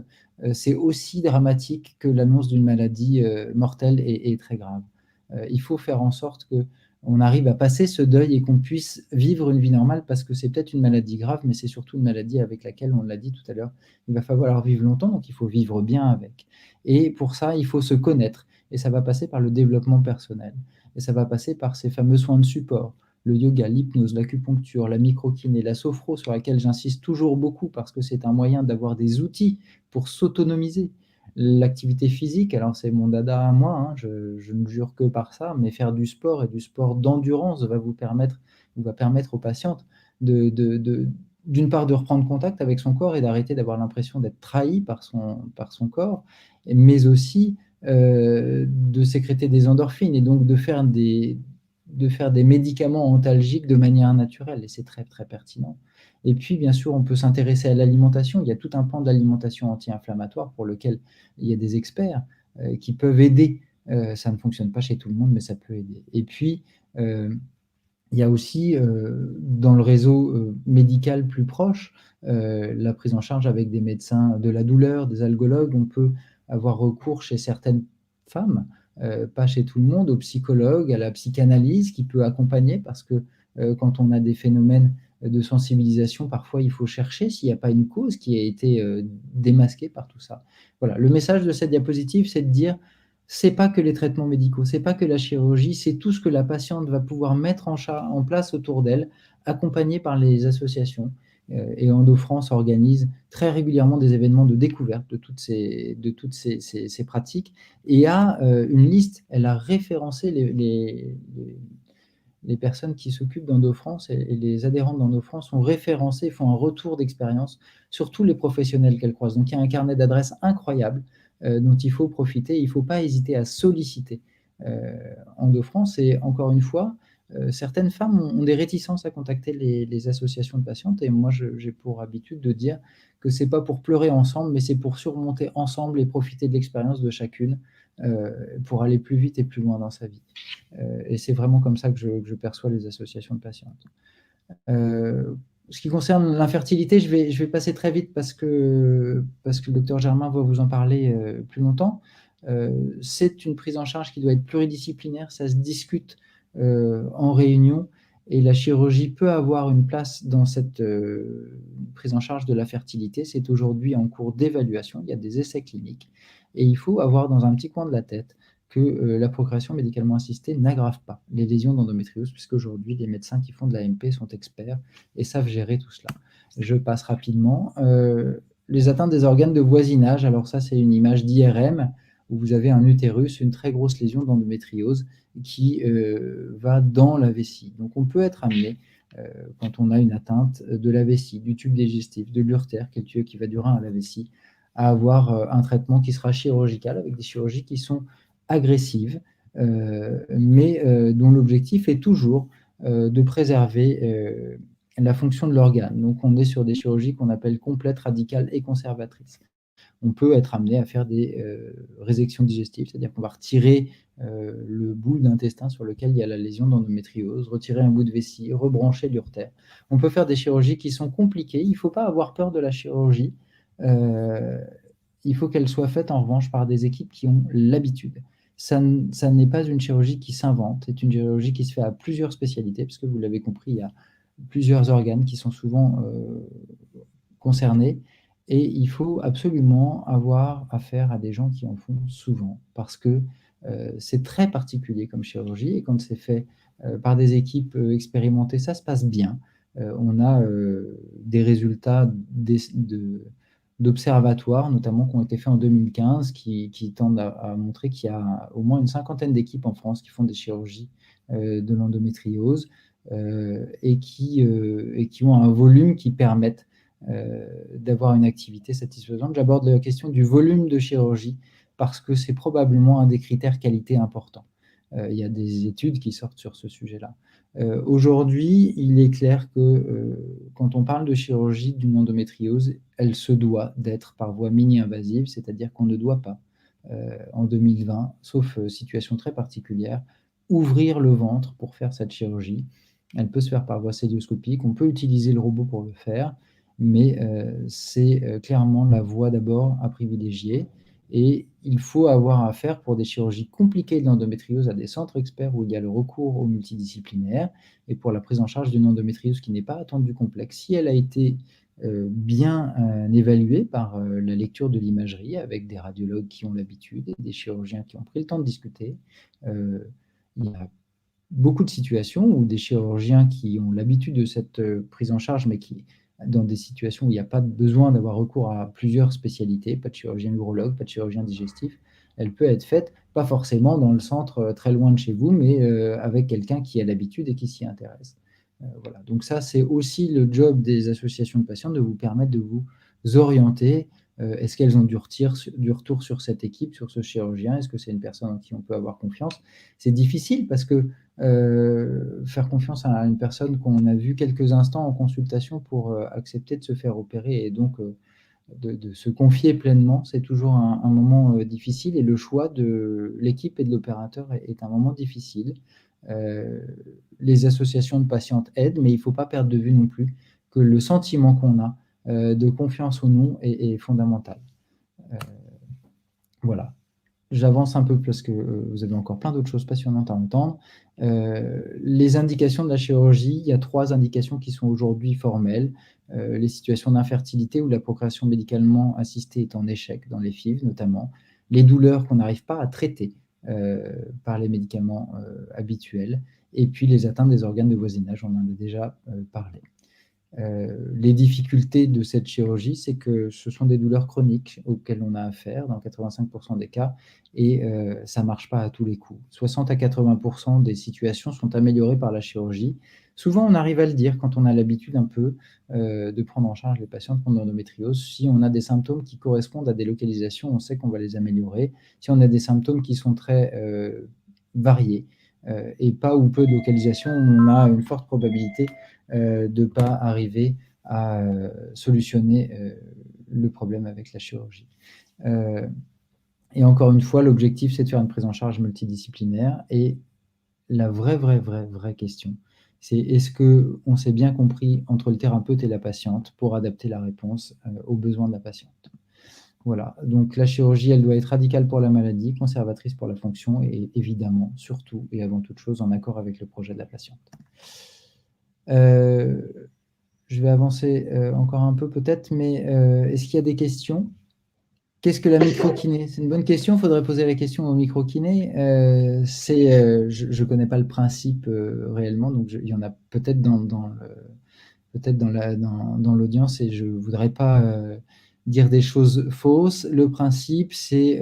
c'est aussi dramatique que l'annonce d'une maladie mortelle et très grave. Il faut faire en sorte que on arrive à passer ce deuil et qu'on puisse vivre une vie normale, parce que c'est peut-être une maladie grave, mais c'est surtout une maladie avec laquelle, on l'a dit tout à l'heure, il va falloir vivre longtemps, donc il faut vivre bien avec. Et pour ça, il faut se connaître, et ça va passer par le développement personnel, et ça va passer par ces fameux soins de support, le yoga, l'hypnose, l'acupuncture, la microkiné, la sophro, sur laquelle j'insiste toujours beaucoup, parce que c'est un moyen d'avoir des outils pour s'autonomiser. L'activité physique, alors c'est mon dada à moi, hein, je ne jure que par ça, mais faire du sport et du sport d'endurance va permettre aux patientes d'une part de reprendre contact avec son corps et d'arrêter d'avoir l'impression d'être trahi par son corps, mais aussi de sécréter des endorphines et donc de faire des médicaments antalgiques de manière naturelle, et c'est très très pertinent. Et puis, bien sûr, on peut s'intéresser à l'alimentation. Il y a tout un pan de l'alimentation anti-inflammatoire pour lequel il y a des experts qui peuvent aider. Ça ne fonctionne pas chez tout le monde, mais ça peut aider. Et puis, il y a aussi, dans le réseau médical plus proche, la prise en charge avec des médecins de la douleur, des algologues. On peut avoir recours chez certaines femmes, pas chez tout le monde, aux psychologues, à la psychanalyse qui peut accompagner, parce que quand on a des phénomènes de sensibilisation, parfois il faut chercher s'il n'y a pas une cause qui a été démasquée par tout ça. Voilà, le message de cette diapositive, c'est de dire, c'est pas que les traitements médicaux, c'est pas que la chirurgie, c'est tout ce que la patiente va pouvoir mettre en place autour d'elle, accompagnée par les associations. Et EndoFrance organise très régulièrement des événements de découverte de toutes ces pratiques, et a une liste. Elle a référencé les personnes qui s'occupent d'EndoFrance, et les adhérents d'EndoFrance sont référencés, font un retour d'expérience sur tous les professionnels qu'elles croisent. Donc il y a un carnet d'adresses incroyable dont il faut profiter. Il ne faut pas hésiter à solliciter EndoFrance. Et encore une fois, certaines femmes ont des réticences à contacter les associations de patientes, et moi j'ai pour habitude de dire que ce n'est pas pour pleurer ensemble, mais c'est pour surmonter ensemble et profiter de l'expérience de chacune pour aller plus vite et plus loin dans sa vie. Et c'est vraiment comme ça que je perçois les associations de patientes. Ce qui concerne l'infertilité, je vais passer très vite parce que le docteur Germain va vous en parler plus longtemps. C'est une prise en charge qui doit être pluridisciplinaire, ça se discute en réunion, et la chirurgie peut avoir une place dans cette prise en charge de la fertilité. C'est aujourd'hui en cours d'évaluation, il y a des essais cliniques, et il faut avoir dans un petit coin de la tête que la procréation médicalement assistée n'aggrave pas les lésions d'endométriose, puisqu'aujourd'hui, les médecins qui font de l'AMP sont experts et savent gérer tout cela. Je passe rapidement. Les atteintes des organes de voisinage, alors ça, c'est une image d'IRM, où vous avez un utérus, une très grosse lésion d'endométriose qui va dans la vessie. Donc, on peut être amené, quand on a une atteinte de la vessie, du tube digestif, de l'urtère, qui est le tuyau qui va du rein à la vessie, à avoir un traitement qui sera chirurgical, avec des chirurgies qui sont agressives, mais dont l'objectif est toujours de préserver la fonction de l'organe. Donc, on est sur des chirurgies qu'on appelle complètes, radicales et conservatrices. On peut être amené à faire des résections digestives, c'est-à-dire qu'on va retirer le bout d'intestin sur lequel il y a la lésion d'endométriose, retirer un bout de vessie, rebrancher l'urtère. On peut faire des chirurgies qui sont compliquées. Il ne faut pas avoir peur de la chirurgie. Il faut qu'elle soit faite en revanche par des équipes qui ont l'habitude. Ça n'est pas une chirurgie qui s'invente, c'est une chirurgie qui se fait à plusieurs spécialités, parce que vous l'avez compris, il y a plusieurs organes qui sont souvent concernés, et il faut absolument avoir affaire à des gens qui en font souvent, parce que c'est très particulier comme chirurgie, et quand c'est fait par des équipes expérimentées, ça se passe bien. On a des résultats d'observatoires, notamment qui ont été faits en 2015, qui tendent à montrer qu'il y a au moins une cinquantaine d'équipes en France qui font des chirurgies de l'endométriose et qui ont un volume qui permette d'avoir une activité satisfaisante. J'aborde la question du volume de chirurgie parce que c'est probablement un des critères qualité importants. Il y a des études qui sortent sur ce sujet-là. Aujourd'hui, il est clair que quand on parle de chirurgie d'une endométriose, elle se doit d'être par voie mini-invasive, c'est-à-dire qu'on ne doit pas, en 2020, sauf situation très particulière, ouvrir le ventre pour faire cette chirurgie. Elle peut se faire par voie célioscopique, on peut utiliser le robot pour le faire, mais c'est clairement la voie d'abord à privilégier. Et il faut avoir affaire pour des chirurgies compliquées de l'endométriose à des centres experts où il y a le recours au multidisciplinaire. Et pour la prise en charge d'une endométriose qui n'est pas attendue complexe, si elle a été bien évaluée par la lecture de l'imagerie avec des radiologues qui ont l'habitude et des chirurgiens qui ont pris le temps de discuter, il y a beaucoup de situations où des chirurgiens qui ont l'habitude de cette prise en charge, mais qui, dans des situations où il n'y a pas besoin d'avoir recours à plusieurs spécialités, pas de chirurgien urologue, pas de chirurgien digestif, elle peut être faite, pas forcément dans le centre très loin de chez vous, mais avec quelqu'un qui a l'habitude et qui s'y intéresse. Voilà. Donc ça, c'est aussi le job des associations de patients de vous permettre de vous orienter. Est-ce qu'elles ont du retour sur cette équipe, sur ce chirurgien? Est-ce que c'est une personne en qui on peut avoir confiance? C'est difficile parce que faire confiance à une personne qu'on a vue quelques instants en consultation pour accepter de se faire opérer et donc de se confier pleinement, c'est toujours un moment difficile et le choix de l'équipe et de l'opérateur est un moment difficile. Les associations de patientes aident, mais il ne faut pas perdre de vue non plus que le sentiment qu'on a de confiance ou non est fondamental. Voilà. J'avance un peu parce que vous avez encore plein d'autres choses passionnantes à entendre. Les indications de la chirurgie, il y a 3 indications qui sont aujourd'hui formelles. Les situations d'infertilité où la procréation médicalement assistée est en échec, dans les FIV notamment. Les douleurs qu'on n'arrive pas à traiter par les médicaments habituels. Et puis les atteintes des organes de voisinage, on en a déjà parlé. Les difficultés de cette chirurgie, c'est que ce sont des douleurs chroniques auxquelles on a affaire dans 85% des cas et ça ne marche pas à tous les coups. 60 à 80% des situations sont améliorées par la chirurgie. Souvent, on arrive à le dire quand on a l'habitude un peu de prendre en charge les patients pour l'endométriose. Si on a des symptômes qui correspondent à des localisations, on sait qu'on va les améliorer. Si on a des symptômes qui sont très variés et pas ou peu de localisation, on a une forte probabilité de ne pas arriver à solutionner le problème avec la chirurgie. Et encore une fois, l'objectif, c'est de faire une prise en charge multidisciplinaire. Et la vraie question, c'est est-ce qu'on s'est bien compris entre le thérapeute et la patiente pour adapter la réponse aux besoins de la patiente. Voilà, donc la chirurgie, elle doit être radicale pour la maladie, conservatrice pour la fonction et évidemment, surtout et avant toute chose, en accord avec le projet de la patiente. Je vais avancer encore un peu peut-être, mais est-ce qu'il y a des questions? Qu'est-ce que la microkiné? C'est une bonne question, il faudrait poser la question au microkiné. Je ne connais pas le principe réellement, donc il y en a peut-être dans l'audience et je ne voudrais pas dire des choses fausses. Le principe, c'est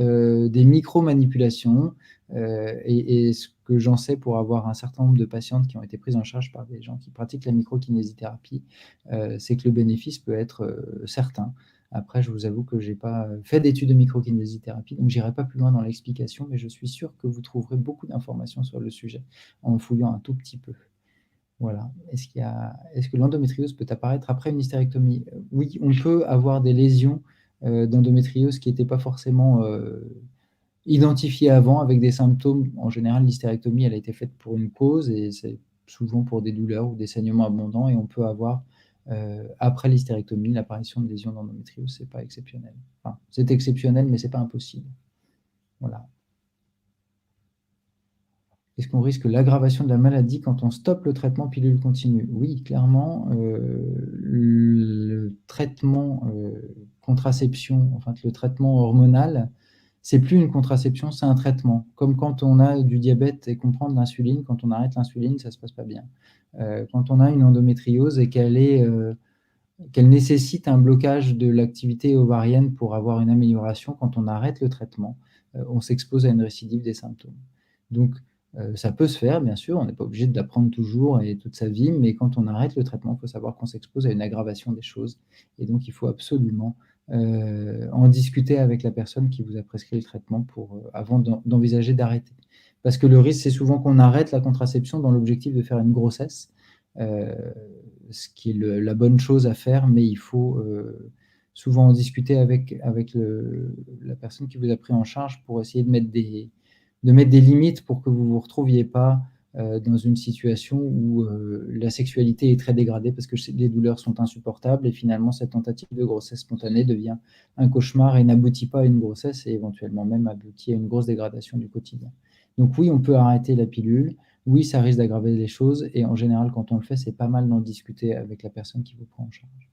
des micro-manipulations et ce que j'en sais pour avoir un certain nombre de patientes qui ont été prises en charge par des gens qui pratiquent la microkinésithérapie, c'est que le bénéfice peut être certain. Après, je vous avoue que je n'ai pas fait d'études de microkinésithérapie, donc je n'irai pas plus loin dans l'explication, mais je suis sûr que vous trouverez beaucoup d'informations sur le sujet en fouillant un tout petit peu. Voilà. Est-ce que l'endométriose peut apparaître après une hystérectomie? Oui, on peut avoir des lésions d'endométriose qui n'étaient pas forcément identifiées avant avec des symptômes. En général, l'hystérectomie, elle a été faite pour une cause et c'est souvent pour des douleurs ou des saignements abondants et on peut avoir après l'hystérectomie l'apparition de lésions d'endométriose. C'est pas exceptionnel. Enfin, c'est exceptionnel, mais c'est pas impossible. Voilà. Est-ce qu'on risque l'aggravation de la maladie quand on stoppe le traitement pilule continue? Oui, clairement, le traitement contraception, enfin le traitement hormonal, c'est plus une contraception, c'est un traitement. Comme quand on a du diabète et qu'on prend de l'insuline, quand on arrête l'insuline, ça se passe pas bien. Quand on a une endométriose et qu'elle nécessite un blocage de l'activité ovarienne pour avoir une amélioration, quand on arrête le traitement, on s'expose à une récidive des symptômes. Donc, ça peut se faire, bien sûr, on n'est pas obligé de l'apprendre toujours et toute sa vie, mais quand on arrête le traitement, il faut savoir qu'on s'expose à une aggravation des choses. Et donc, il faut absolument en discuter avec la personne qui vous a prescrit le traitement avant d'envisager d'arrêter. Parce que le risque, c'est souvent qu'on arrête la contraception dans l'objectif de faire une grossesse, ce qui est la bonne chose à faire, mais il faut souvent en discuter avec la personne qui vous a pris en charge pour essayer de mettre des limites pour que vous ne vous retrouviez pas dans une situation où la sexualité est très dégradée parce que les douleurs sont insupportables et finalement cette tentative de grossesse spontanée devient un cauchemar et n'aboutit pas à une grossesse et éventuellement même aboutit à une grosse dégradation du quotidien. Donc oui, on peut arrêter la pilule, oui, ça risque d'aggraver les choses et en général, quand on le fait, c'est pas mal d'en discuter avec la personne qui vous prend en charge.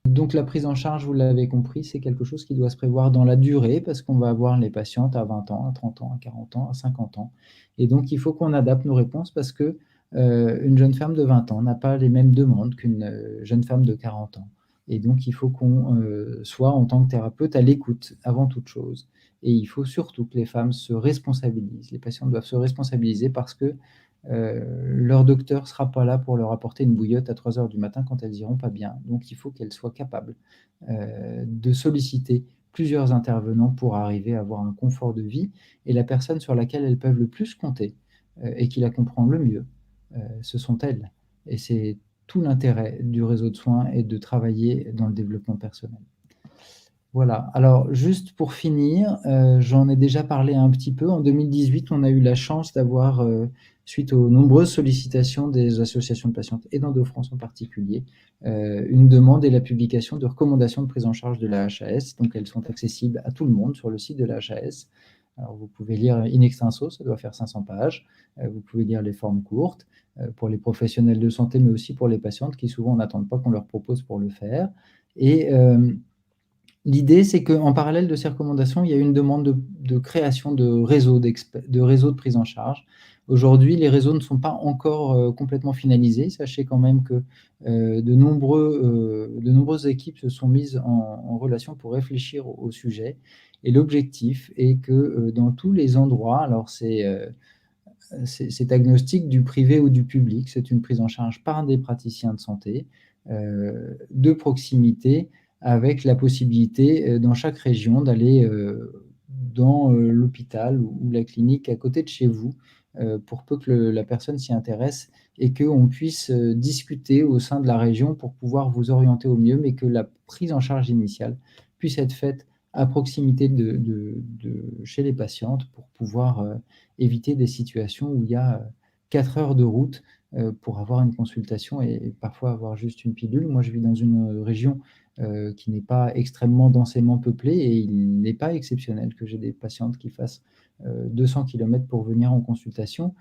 Donc la prise en charge, vous l'avez compris, c'est quelque chose qui doit se prévoir dans la durée parce qu'on va avoir les patientes à 20 ans, à 30 ans, à 40 ans, à 50 ans. Et donc il faut qu'on adapte nos réponses parce que une jeune femme de 20 ans n'a pas les mêmes demandes qu'une jeune femme de 40 ans. Et donc il faut qu'on soit en tant que thérapeute à l'écoute avant toute chose. Et il faut surtout que les femmes se responsabilisent. Les patientes doivent se responsabiliser parce que leur docteur ne sera pas là pour leur apporter une bouillotte à 3 heures du matin quand elles iront pas bien. Donc, il faut qu'elles soient capables de solliciter plusieurs intervenants pour arriver à avoir un confort de vie. Et la personne sur laquelle elles peuvent le plus compter et qui la comprend le mieux, ce sont elles. Et c'est tout l'intérêt du réseau de soins et de travailler dans le développement personnel. Voilà. Alors, juste pour finir, j'en ai déjà parlé un petit peu. En 2018, on a eu la chance d'avoir, suite aux nombreuses sollicitations des associations de patientes et d'Endo-France en particulier, une demande et la publication de recommandations de prise en charge de la HAS. Donc, elles sont accessibles à tout le monde sur le site de la HAS. Alors, vous pouvez lire in extenso, ça doit faire 500 pages. Vous pouvez lire les formes courtes pour les professionnels de santé, mais aussi pour les patientes qui souvent n'attendent pas qu'on leur propose pour le faire. Et l'idée, c'est qu'en parallèle de ces recommandations, il y a une demande de création de réseaux de prise en charge. Aujourd'hui, les réseaux ne sont pas encore complètement finalisés. Sachez quand même que de nombreuses équipes se sont mises en relation pour réfléchir au sujet. Et l'objectif est que dans tous les endroits, alors c'est agnostique du privé ou du public, c'est une prise en charge par des praticiens de santé de proximité, avec la possibilité dans chaque région d'aller dans l'hôpital ou la clinique à côté de chez vous pour peu que la personne s'y intéresse et qu'on puisse discuter au sein de la région pour pouvoir vous orienter au mieux, mais que la prise en charge initiale puisse être faite à proximité de chez les patientes pour pouvoir éviter des situations où il y a 4 heures de route pour avoir une consultation et parfois avoir juste une pilule. Moi, je vis dans une région qui n'est pas extrêmement densément peuplée et il n'est pas exceptionnel que j'ai des patientes qui fassent 200 km pour venir en consultation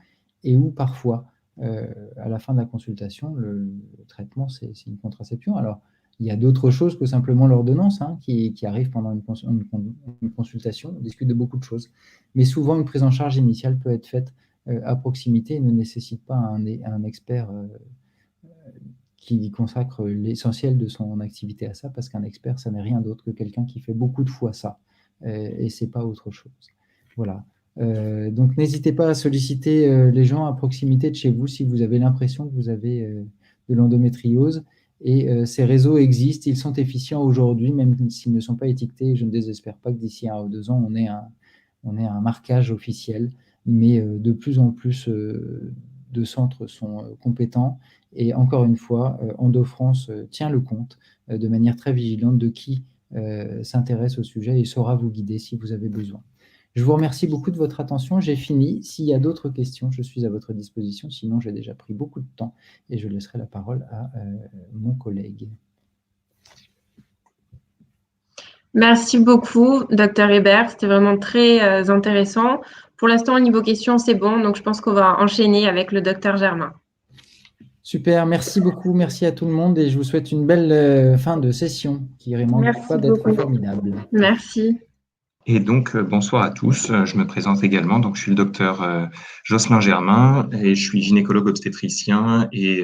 et où parfois, à la fin de la consultation, le traitement, c'est une contraception. Alors, il y a d'autres choses que simplement l'ordonnance qui arrive pendant une consultation. On discute de beaucoup de choses. Mais souvent, une prise en charge initiale peut être faite à proximité et ne nécessite pas un expert qui consacre l'essentiel de son activité à ça, parce qu'un expert, ça n'est rien d'autre que quelqu'un qui fait beaucoup de fois ça, et c'est pas autre chose. Voilà. Donc, n'hésitez pas à solliciter les gens à proximité de chez vous si vous avez l'impression que vous avez de l'endométriose. Et ces réseaux existent, ils sont efficients aujourd'hui, même s'ils ne sont pas étiquetés. Je ne désespère pas que d'ici 1 ou 2 ans, on ait un marquage officiel, mais de plus en plus de centres sont compétents. Et encore une fois, Endo-France tient le compte de manière très vigilante de qui s'intéresse au sujet et saura vous guider si vous avez besoin. Je vous remercie beaucoup de votre attention. J'ai fini. S'il y a d'autres questions, je suis à votre disposition. Sinon, j'ai déjà pris beaucoup de temps et je laisserai la parole à mon collègue. Merci beaucoup, Dr Hébert. C'était vraiment très intéressant. Pour l'instant, au niveau questions, c'est bon. Donc, je pense qu'on va enchaîner avec le Dr Germain. Super, merci beaucoup. Merci à tout le monde et je vous souhaite une belle fin de session qui ne manque pas d'être formidable. Merci. Et donc, bonsoir à tous. Je me présente également. Donc, je suis le docteur Jocelyn Germain et je suis gynécologue obstétricien et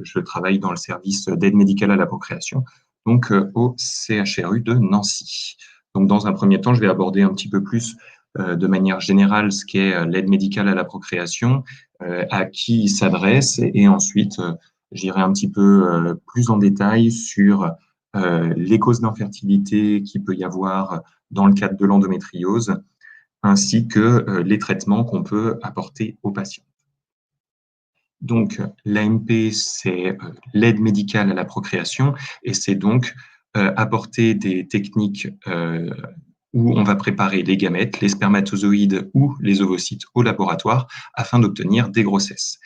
je travaille dans le service d'aide médicale à la procréation, donc au CHRU de Nancy. Donc, dans un premier temps, je vais aborder un petit peu plus de manière générale ce qu'est l'aide médicale à la procréation, à qui il s'adresse et ensuite, j'irai un petit peu plus en détail sur les causes d'infertilité qu'il peut y avoir dans le cadre de l'endométriose, ainsi que les traitements qu'on peut apporter aux patients. Donc, l'AMP, c'est l'aide médicale à la procréation et c'est donc apporter des techniques où on va préparer les gamètes, les spermatozoïdes ou les ovocytes au laboratoire afin d'obtenir des grossesses.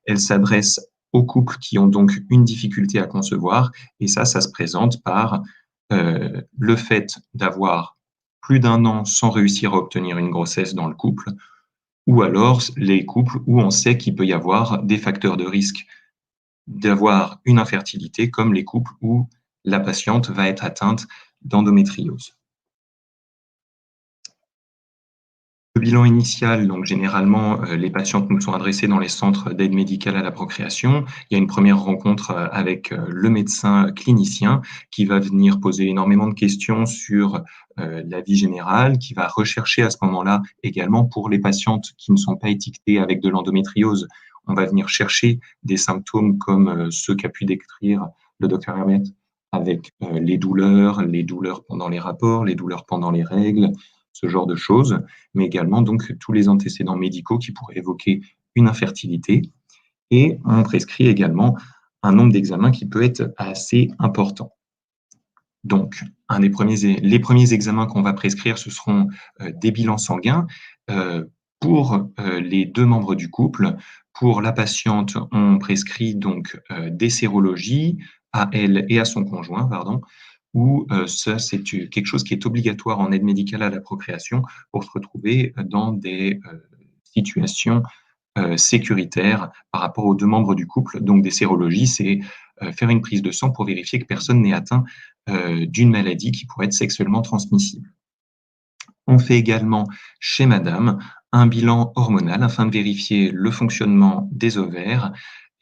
Elle s'adresse aux couples qui ont donc une difficulté à concevoir, et ça se présente par le fait d'avoir plus d'1 an sans réussir à obtenir une grossesse dans le couple, ou alors les couples où on sait qu'il peut y avoir des facteurs de risque d'avoir une infertilité, comme les couples où la patiente va être atteinte d'endométriose. Le bilan initial, donc généralement, les patientes nous sont adressées dans les centres d'aide médicale à la procréation. Il y a une première rencontre avec le médecin clinicien qui va venir poser énormément de questions sur la vie générale, qui va rechercher à ce moment-là également pour les patientes qui ne sont pas étiquetées avec de l'endométriose. On va venir chercher des symptômes comme ceux qu'a pu décrire le docteur Hermet avec les douleurs pendant les rapports, les douleurs pendant les règles, ce genre de choses, mais également donc tous les antécédents médicaux qui pourraient évoquer une infertilité. Et on prescrit également un nombre d'examens qui peut être assez important. Donc, les premiers examens qu'on va prescrire, ce seront des bilans sanguins pour les 2 membres du couple. Pour la patiente, on prescrit donc des sérologies à elle et à son conjoint, où ça, c'est quelque chose qui est obligatoire en aide médicale à la procréation pour se retrouver dans des situations sécuritaires par rapport aux 2 membres du couple. Donc, des sérologies, c'est faire une prise de sang pour vérifier que personne n'est atteint d'une maladie qui pourrait être sexuellement transmissible. On fait également chez madame un bilan hormonal afin de vérifier le fonctionnement des ovaires.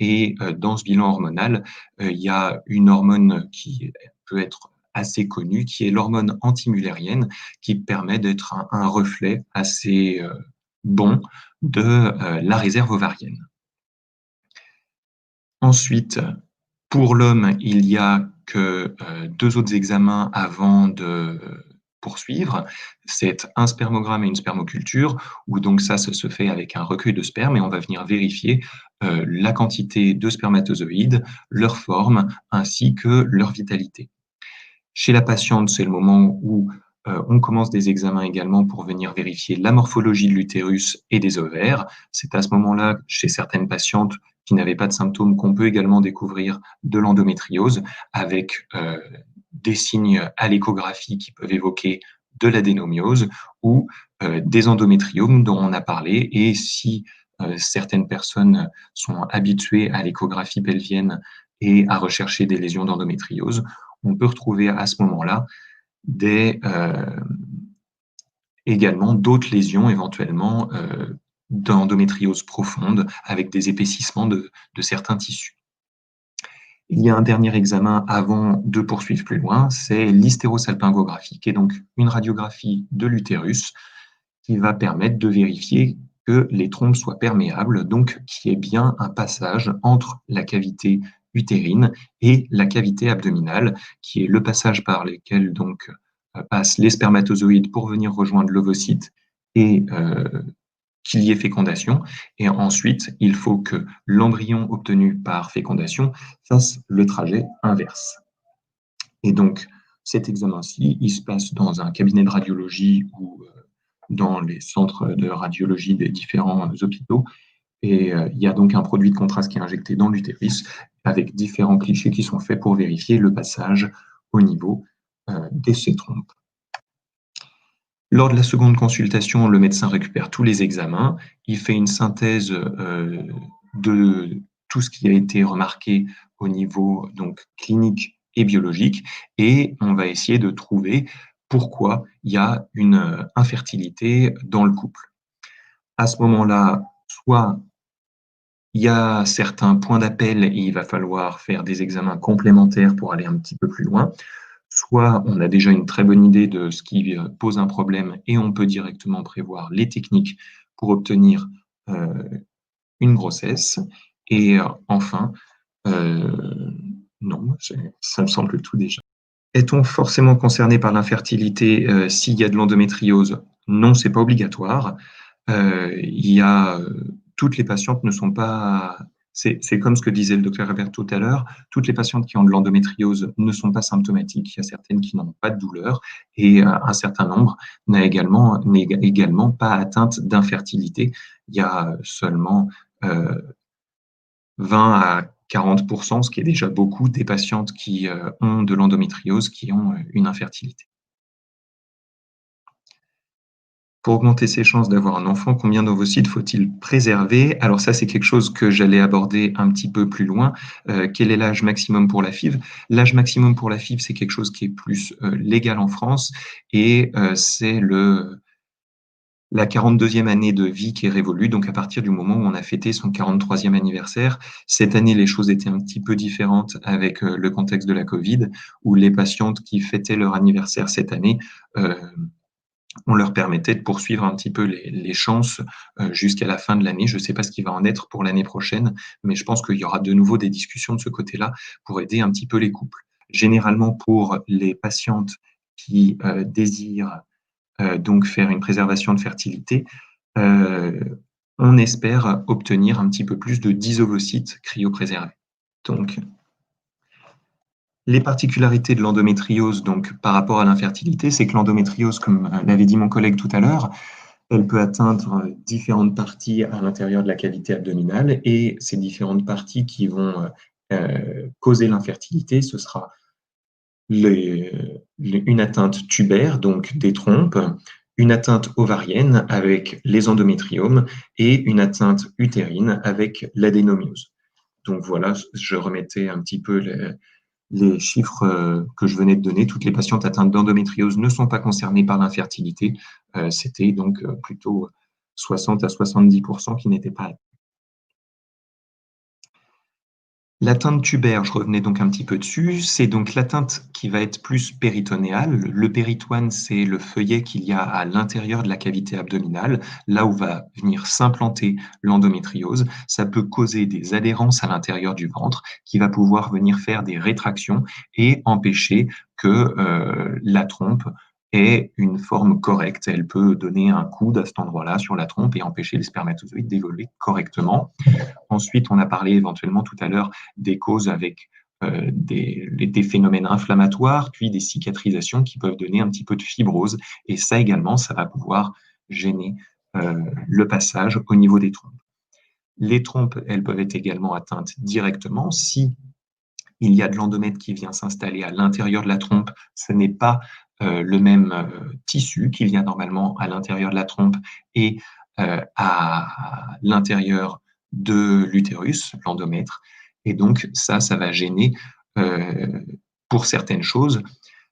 Et dans ce bilan hormonal, il y a une hormone qui peut être assez connue, qui est l'hormone antimullérienne, qui permet d'être un reflet assez bon de la réserve ovarienne. Ensuite, pour l'homme, il y a que 2 autres examens avant de poursuivre. C'est un spermogramme et une spermoculture, où donc ça se fait avec un recueil de sperme et on va venir vérifier la quantité de spermatozoïdes, leur forme, ainsi que leur vitalité. Chez la patiente, c'est le moment où on commence des examens également pour venir vérifier la morphologie de l'utérus et des ovaires. C'est à ce moment-là, chez certaines patientes qui n'avaient pas de symptômes, qu'on peut également découvrir de l'endométriose avec des signes à l'échographie qui peuvent évoquer de l'adénomiose ou des endométriomes dont on a parlé. Et si certaines personnes sont habituées à l'échographie pelvienne et à rechercher des lésions d'endométriose, on peut retrouver à ce moment-là également d'autres lésions éventuellement d'endométriose profonde avec des épaississements de certains tissus. Il y a un dernier examen avant de poursuivre plus loin, c'est l'hystérosalpingographie, qui est donc une radiographie de l'utérus qui va permettre de vérifier que les trompes soient perméables, donc qu'il y ait bien un passage entre la cavité utérine et la cavité abdominale, qui est le passage par lequel donc passent les spermatozoïdes pour venir rejoindre l'ovocyte et qu'il y ait fécondation. Et ensuite, il faut que l'embryon obtenu par fécondation fasse le trajet inverse. Et donc, cet examen-ci, il se passe dans un cabinet de radiologie ou dans les centres de radiologie des différents hôpitaux. Et il y a donc un produit de contraste qui est injecté dans l'utérus avec différents clichés qui sont faits pour vérifier le passage au niveau des trompes. Lors de la seconde consultation, le médecin récupère tous les examens, il fait une synthèse de tout ce qui a été remarqué au niveau donc clinique et biologique, et on va essayer de trouver pourquoi il y a une infertilité dans le couple. À ce moment-là, soit il y a certains points d'appel et il va falloir faire des examens complémentaires pour aller un petit peu plus loin, soit on a déjà une très bonne idée de ce qui pose un problème et on peut directement prévoir les techniques pour obtenir une grossesse. Et enfin, non, ça me semble tout déjà. Est-on forcément concerné par l'infertilité s'il y a de l'endométriose? Non, c'est pas obligatoire. Toutes les patientes ne sont pas C'est comme ce que disait le docteur Herbert tout à l'heure, toutes les patientes qui ont de l'endométriose ne sont pas symptomatiques, il y a certaines qui n'ont pas de douleur et un certain n'est également pas atteinte d'infertilité. Il y a seulement 20 à 40%, ce qui est déjà beaucoup, des patientes qui ont de l'endométriose qui ont une infertilité. Pour augmenter ses chances d'avoir un enfant, combien d'ovocytes faut-il préserver? Alors ça, c'est quelque chose que j'allais aborder un petit peu plus loin. Quel est l'âge maximum pour la FIV? L'âge maximum pour la FIV, c'est quelque chose qui est plus légal en France et c'est la 42e année de vie qui est révolue, donc à partir du moment où on a fêté son 43e anniversaire. Cette année, les choses étaient un petit peu différentes avec le contexte de la Covid, où les patientes qui fêtaient leur anniversaire cette année on leur permettait de poursuivre un petit peu les chances jusqu'à la fin de l'année. Je ne sais pas ce qui va en être pour l'année prochaine, mais je pense qu'il y aura de nouveau des discussions de ce côté-là pour aider un petit peu les couples. Généralement, pour les patientes qui désirent donc faire une préservation de fertilité, on espère obtenir un petit peu plus de 10 ovocytes cryopréservés. Donc, les particularités de l'endométriose, donc par rapport à l'infertilité, c'est que l'endométriose, comme l'avait dit mon collègue tout à l'heure, elle peut atteindre différentes parties à l'intérieur de la cavité abdominale et ces différentes parties qui vont causer l'infertilité, ce sera une atteinte tubaire, donc des trompes, une atteinte ovarienne avec les endométriomes et une atteinte utérine avec l'adénomiose. Donc voilà, je remettais un petit peu les chiffres que je venais de donner. Toutes les patientes atteintes d'endométriose ne sont pas concernées par l'infertilité. C'était donc plutôt 60 à 70% qui n'étaient pas atteintes. L'atteinte tubaire, je revenais donc un petit peu dessus, c'est donc l'atteinte qui va être plus péritonéale. Le péritoine, c'est le feuillet qu'il y a à l'intérieur de la cavité abdominale, là où va venir s'implanter l'endométriose. Ça peut causer des adhérences à l'intérieur du ventre qui va pouvoir venir faire des rétractions et empêcher que la trompe ait une forme correcte. Elle peut donner un coude à cet endroit-là sur la trompe et empêcher les spermatozoïdes d'évoluer correctement. Ensuite, on a parlé éventuellement tout à l'heure des causes avec des phénomènes inflammatoires, puis des cicatrisations qui peuvent donner un petit peu de fibrose. Et ça également, ça va pouvoir gêner le passage au niveau des trompes. Les trompes, elles peuvent être également atteintes directement. Si il y a de l'endomètre qui vient s'installer à l'intérieur de la trompe, ce n'est pas le même tissu qu'il y a normalement à l'intérieur de la trompe et à l'intérieur de l'utérus, l'endomètre. Et donc, ça va gêner pour certaines choses.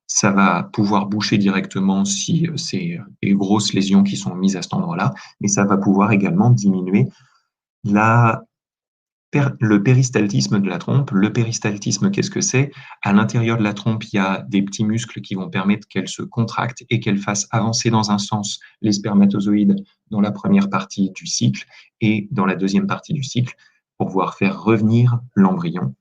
Ça va pouvoir boucher directement si c'est des grosses lésions qui sont mises à cet endroit-là, mais ça va pouvoir également diminuer le péristaltisme de la trompe. Le péristaltisme, qu'est-ce que c'est? À l'intérieur de la trompe, il y a des petits muscles qui vont permettre qu'elle se contracte et qu'elle fasse avancer dans un sens les spermatozoïdes dans la première partie du cycle et dans la deuxième partie du cycle pour pouvoir faire revenir l'embryon.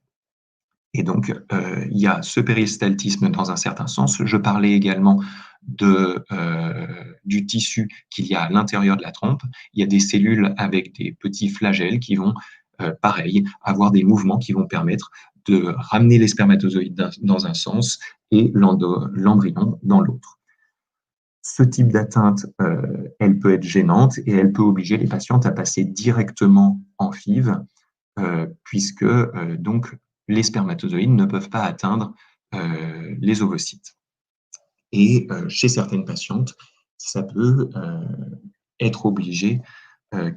Et donc, il y a ce péristaltisme dans un certain sens. Je parlais également du tissu qu'il y a à l'intérieur de la trompe. Il y a des cellules avec des petits flagelles qui vont pareil, avoir des mouvements qui vont permettre de ramener les spermatozoïdes dans un sens et l'embryon dans l'autre. Ce type d'atteinte, elle peut être gênante et elle peut obliger les patientes à passer directement en FIV, puisque donc les spermatozoïdes ne peuvent pas atteindre les ovocytes. Et chez certaines patientes, ça peut être obligé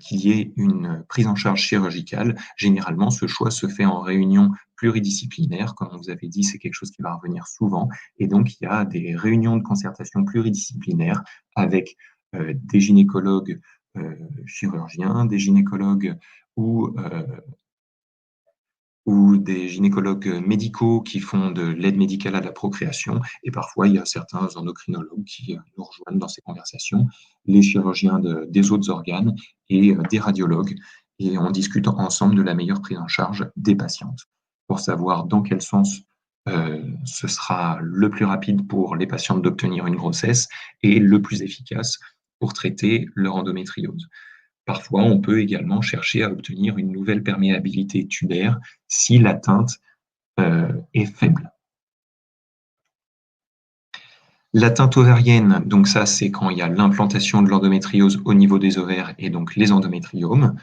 qu'il y ait une prise en charge chirurgicale. Généralement, ce choix se fait en réunion pluridisciplinaire. Comme on vous avait dit, c'est quelque chose qui va revenir souvent. Et donc, il y a des réunions de concertation pluridisciplinaires avec des gynécologues chirurgiens, des gynécologues ou des gynécologues médicaux qui font de l'aide médicale à la procréation. Et parfois, il y a certains endocrinologues qui nous rejoignent dans ces conversations, les chirurgiens des autres organes et des radiologues. Et on discute ensemble de la meilleure prise en charge des patientes pour savoir dans quel sens ce sera le plus rapide pour les patientes d'obtenir une grossesse et le plus efficace pour traiter leur endométriose. Parfois, on peut également chercher à obtenir une nouvelle perméabilité tubaire si l'atteinte est faible. L'atteinte ovarienne, donc ça, c'est quand il y a l'implantation de l'endométriose au niveau des ovaires et donc les endométriomes.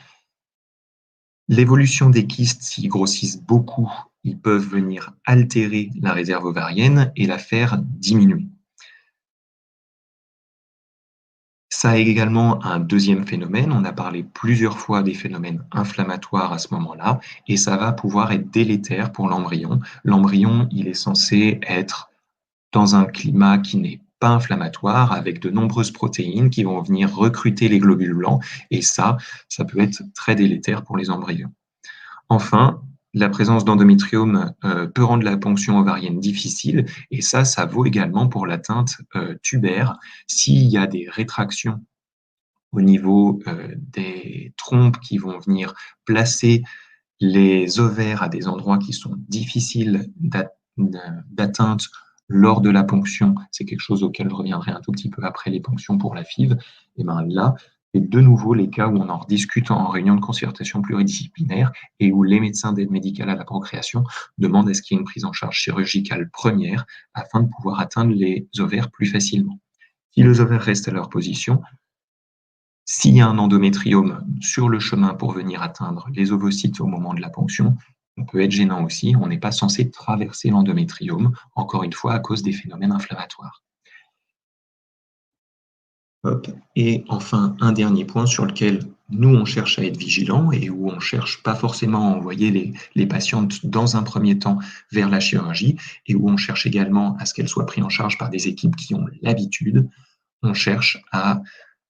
L'évolution des kystes, s'ils grossissent beaucoup, ils peuvent venir altérer la réserve ovarienne et la faire diminuer. Ça a également un deuxième phénomène, on a parlé plusieurs fois des phénomènes inflammatoires à ce moment-là, et ça va pouvoir être délétère pour l'embryon. L'embryon, il est censé être dans un climat qui n'est pas inflammatoire, avec de nombreuses protéines qui vont venir recruter les globules blancs, et ça peut être très délétère pour les embryons. Enfin, la présence d'endométriome peut rendre la ponction ovarienne difficile, et ça vaut également pour l'atteinte tubaire. S'il y a des rétractions au niveau des trompes qui vont venir placer les ovaires à des endroits qui sont difficiles d'atteinte lors de la ponction, c'est quelque chose auquel je reviendrai un tout petit peu après les ponctions pour la FIV, et bien là, c'est de nouveau les cas où on en rediscute en réunion de concertation pluridisciplinaire et où les médecins d'aide médicale à la procréation demandent est-ce qu'il y a une prise en charge chirurgicale première afin de pouvoir atteindre les ovaires plus facilement. Si les ovaires restent à leur position, s'il y a un endométriome sur le chemin pour venir atteindre les ovocytes au moment de la ponction, on peut être gênant aussi. On n'est pas censé traverser l'endométriome, encore une fois, à cause des phénomènes inflammatoires. Et enfin, un dernier point sur lequel nous, on cherche à être vigilants et où on ne cherche pas forcément à envoyer les patientes dans un premier temps vers la chirurgie et où on cherche également à ce qu'elles soient prises en charge par des équipes qui ont l'habitude. On cherche à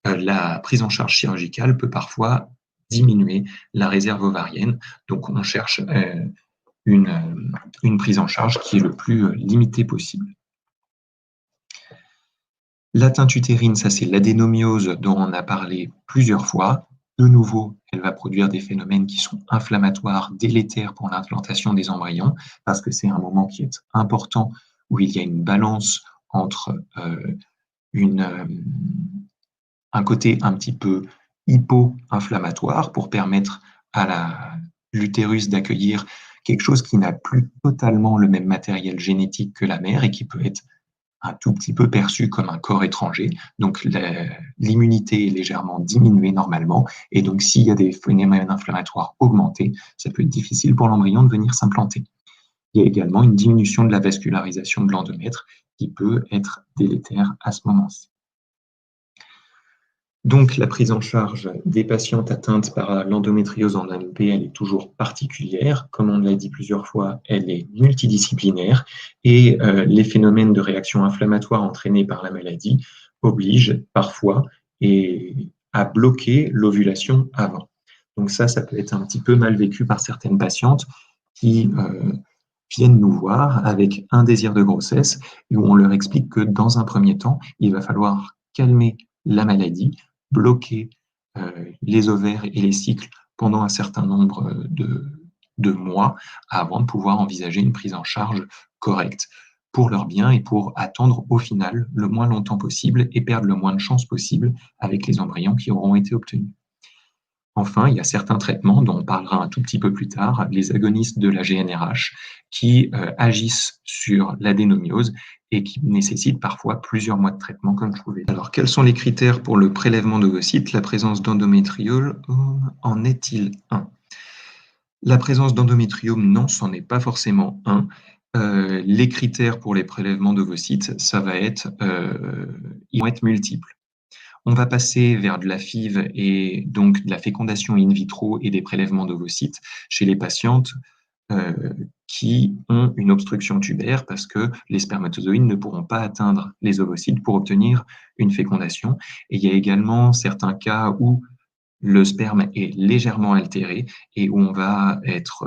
la prise en charge chirurgicale peut parfois diminuer la réserve ovarienne. Donc, on cherche une prise en charge qui est le plus limitée possible. L'atteinte utérine, ça c'est l'adénomiose dont on a parlé plusieurs fois. De nouveau, elle va produire des phénomènes qui sont inflammatoires, délétères pour l'implantation des embryons, parce que c'est un moment qui est important où il y a une balance entre un côté un petit peu hypo-inflammatoire pour permettre à l'utérus d'accueillir quelque chose qui n'a plus totalement le même matériel génétique que la mère et qui peut être un tout petit peu perçu comme un corps étranger. Donc, l'immunité est légèrement diminuée normalement. Et donc, s'il y a des phénomènes inflammatoires augmentés, ça peut être difficile pour l'embryon de venir s'implanter. Il y a également une diminution de la vascularisation de l'endomètre qui peut être délétère à ce moment-ci. Donc, la prise en charge des patientes atteintes par l'endométriose en AMP, elle est toujours particulière. Comme on l'a dit plusieurs fois, elle est multidisciplinaire et les phénomènes de réaction inflammatoire entraînés par la maladie obligent parfois à bloquer l'ovulation avant. Donc ça peut être un petit peu mal vécu par certaines patientes qui viennent nous voir avec un désir de grossesse et où on leur explique que dans un premier temps, il va falloir calmer la maladie, bloquer les ovaires et les cycles pendant un certain nombre de mois avant de pouvoir envisager une prise en charge correcte pour leur bien et pour attendre au final le moins longtemps possible et perdre le moins de chances possible avec les embryons qui auront été obtenus. Enfin, il y a certains traitements dont on parlera un tout petit peu plus tard, les agonistes de la GnRH, qui agissent sur l'adénomiose et qui nécessitent parfois plusieurs mois de traitement, comme je pouvais dire. Alors, quels sont les critères pour le prélèvement d'ovocytes? La présence d'endométriome en est-il un? La présence d'endométriome, non, c'en est pas forcément un. Les critères pour les prélèvements d'ovocytes, ils vont être multiples. On va passer vers de la FIV et donc de la fécondation in vitro et des prélèvements d'ovocytes chez les patientes qui ont une obstruction tubaire parce que les spermatozoïdes ne pourront pas atteindre les ovocytes pour obtenir une fécondation. Et il y a également certains cas où le sperme est légèrement altéré et où on va être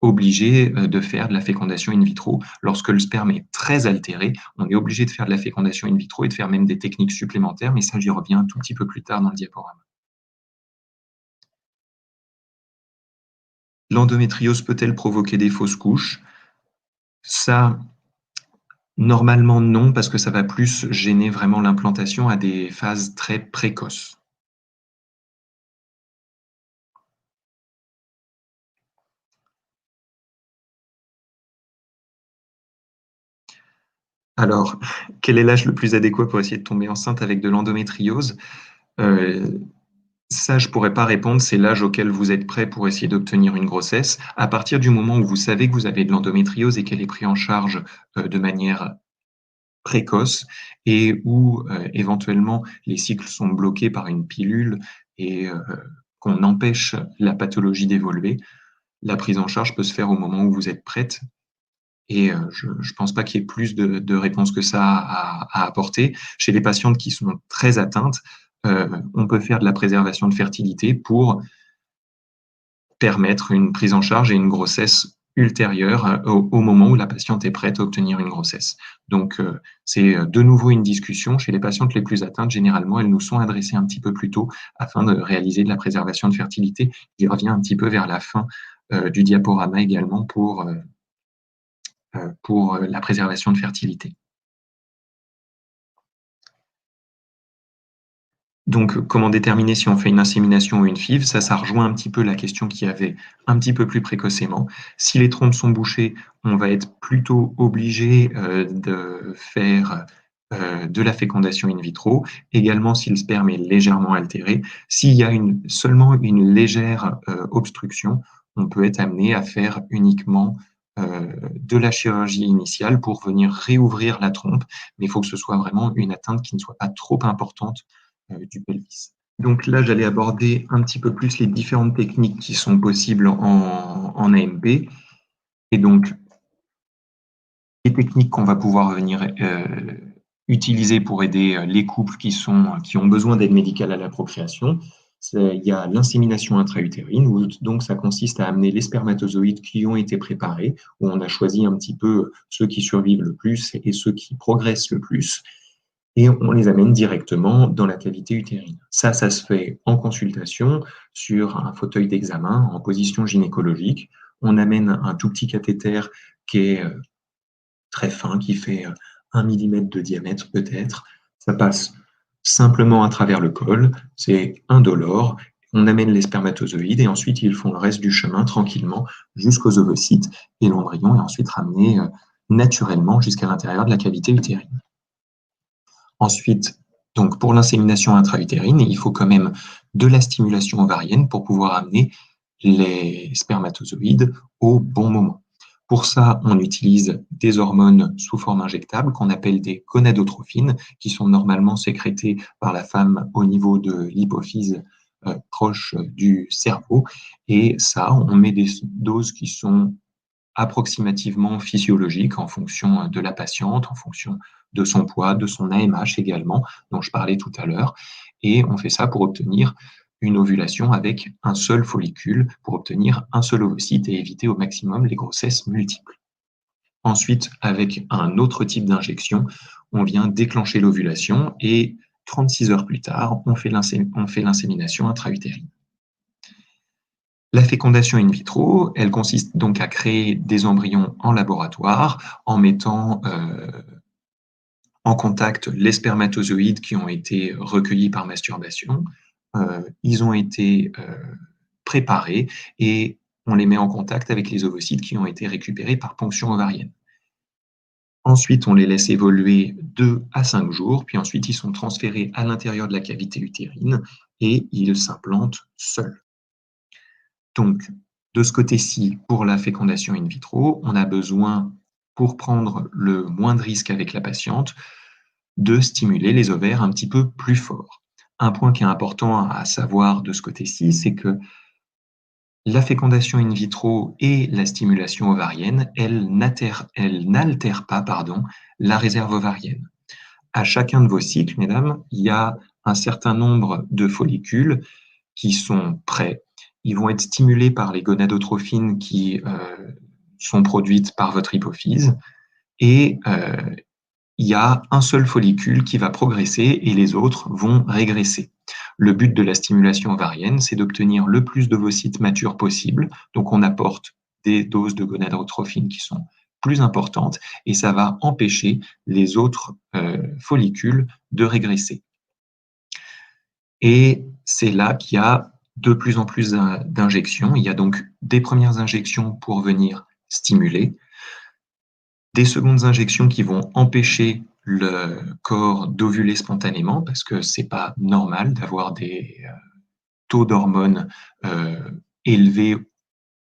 obligé de faire de la fécondation in vitro. Lorsque le sperme est très altéré, on est obligé de faire de la fécondation in vitro et de faire même des techniques supplémentaires, mais ça, j'y reviens un tout petit peu plus tard dans le diaporama. L'endométriose peut-elle provoquer des fausses couches? Ça, normalement non, parce que ça va plus gêner vraiment l'implantation à des phases très précoces. Alors, quel est l'âge le plus adéquat pour essayer de tomber enceinte avec de l'endométriose? Ça, je ne pourrais pas répondre, c'est l'âge auquel vous êtes prêt pour essayer d'obtenir une grossesse. À partir du moment où vous savez que vous avez de l'endométriose et qu'elle est prise en charge de manière précoce et où éventuellement les cycles sont bloqués par une pilule et qu'on empêche la pathologie d'évoluer, la prise en charge peut se faire au moment où vous êtes prête. Et je ne pense pas qu'il y ait plus de réponses que ça à apporter. Chez les patientes qui sont très atteintes, on peut faire de la préservation de fertilité pour permettre une prise en charge et une grossesse ultérieure au moment où la patiente est prête à obtenir une grossesse. Donc, c'est de nouveau une discussion. Chez les patientes les plus atteintes, généralement, elles nous sont adressées un petit peu plus tôt afin de réaliser de la préservation de fertilité. J'y reviens un petit peu vers la fin du diaporama également pour la préservation de fertilité. Donc, comment déterminer si on fait une insémination ou une FIV? Ça rejoint un petit peu la question qu'il y avait un petit peu plus précocement. Si les trompes sont bouchées, on va être plutôt obligé de faire de la fécondation in vitro. Également, si le sperme est légèrement altéré. S'il y a seulement une légère obstruction, on peut être amené à faire uniquement de la chirurgie initiale pour venir réouvrir la trompe, mais il faut que ce soit vraiment une atteinte qui ne soit pas trop importante du pelvis. Donc là, j'allais aborder un petit peu plus les différentes techniques qui sont possibles en AMP. Et donc, les techniques qu'on va pouvoir venir utiliser pour aider les couples qui ont besoin d'aide médicale à la procréation, il y a l'insémination intra-utérine, où donc ça consiste à amener les spermatozoïdes qui ont été préparés, où on a choisi un petit peu ceux qui survivent le plus et ceux qui progressent le plus, et on les amène directement dans la cavité utérine. Ça se fait en consultation, sur un fauteuil d'examen, en position gynécologique. On amène un tout petit cathéter qui est très fin, qui fait 1 mm de diamètre peut-être. Ça passe simplement à travers le col, c'est indolore. On amène les spermatozoïdes et ensuite ils font le reste du chemin tranquillement jusqu'aux ovocytes et l'embryon est ensuite ramené naturellement jusqu'à l'intérieur de la cavité utérine. Ensuite, donc pour l'insémination intra-utérine, il faut quand même de la stimulation ovarienne pour pouvoir amener les spermatozoïdes au bon moment. Pour ça, on utilise des hormones sous forme injectable qu'on appelle des gonadotrophines, qui sont normalement sécrétées par la femme au niveau de l'hypophyse proche du cerveau. Et ça, on met des doses qui sont approximativement physiologiques en fonction de la patiente, en fonction de son poids, de son AMH également, dont je parlais tout à l'heure. Et on fait ça pour obtenir une ovulation avec un seul follicule, pour obtenir un seul ovocyte et éviter au maximum les grossesses multiples. Ensuite, avec un autre type d'injection, on vient déclencher l'ovulation et 36 heures plus tard, on fait l'insémination intra-utérine. La fécondation in vitro, elle consiste donc à créer des embryons en laboratoire en mettant en contact les spermatozoïdes qui ont été recueillis par masturbation. Ils ont été préparés et on les met en contact avec les ovocytes qui ont été récupérés par ponction ovarienne. Ensuite, on les laisse évoluer 2 à 5 jours, puis ensuite ils sont transférés à l'intérieur de la cavité utérine et ils s'implantent seuls. Donc, de ce côté-ci, pour la fécondation in vitro, on a besoin, pour prendre le moins de risques avec la patiente, de stimuler les ovaires un petit peu plus fort. Un point qui est important à savoir de ce côté-ci, c'est que la fécondation in vitro et la stimulation ovarienne, elles n'altèrent pas la réserve ovarienne. À chacun de vos cycles, mesdames, il y a un certain nombre de follicules qui sont prêts. Ils vont être stimulés par les gonadotrophines qui sont produites par votre hypophyse et il y a un seul follicule qui va progresser et les autres vont régresser. Le but de la stimulation ovarienne, c'est d'obtenir le plus d'ovocytes matures possible. Donc, on apporte des doses de gonadotrophines qui sont plus importantes et ça va empêcher les autres follicules de régresser. Et c'est là qu'il y a de plus en plus d'injections. Il y a donc des premières injections pour venir stimuler. Des secondes injections qui vont empêcher le corps d'ovuler spontanément parce que c'est pas normal d'avoir des taux d'hormones élevés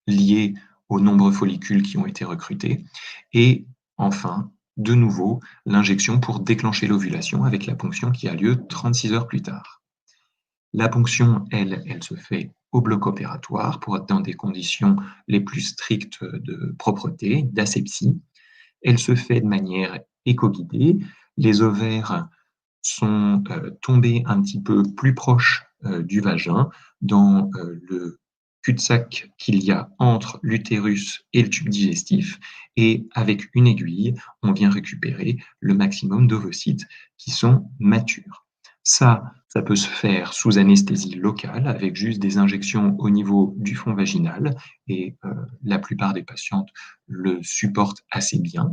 liés aux nombreux follicules qui ont été recrutés. Et enfin, de nouveau, l'injection pour déclencher l'ovulation avec la ponction qui a lieu 36 heures plus tard. La ponction, elle se fait au bloc opératoire pour être dans des conditions les plus strictes de propreté, d'asepsie. Elle se fait de manière éco-guidée. Les ovaires sont tombés un petit peu plus proche du vagin, dans le cul-de-sac qu'il y a entre l'utérus et le tube digestif, et avec une aiguille, on vient récupérer le maximum d'ovocytes qui sont matures. Ça peut se faire sous anesthésie locale, avec juste des injections au niveau du fond vaginal, et la plupart des patientes le supportent assez bien.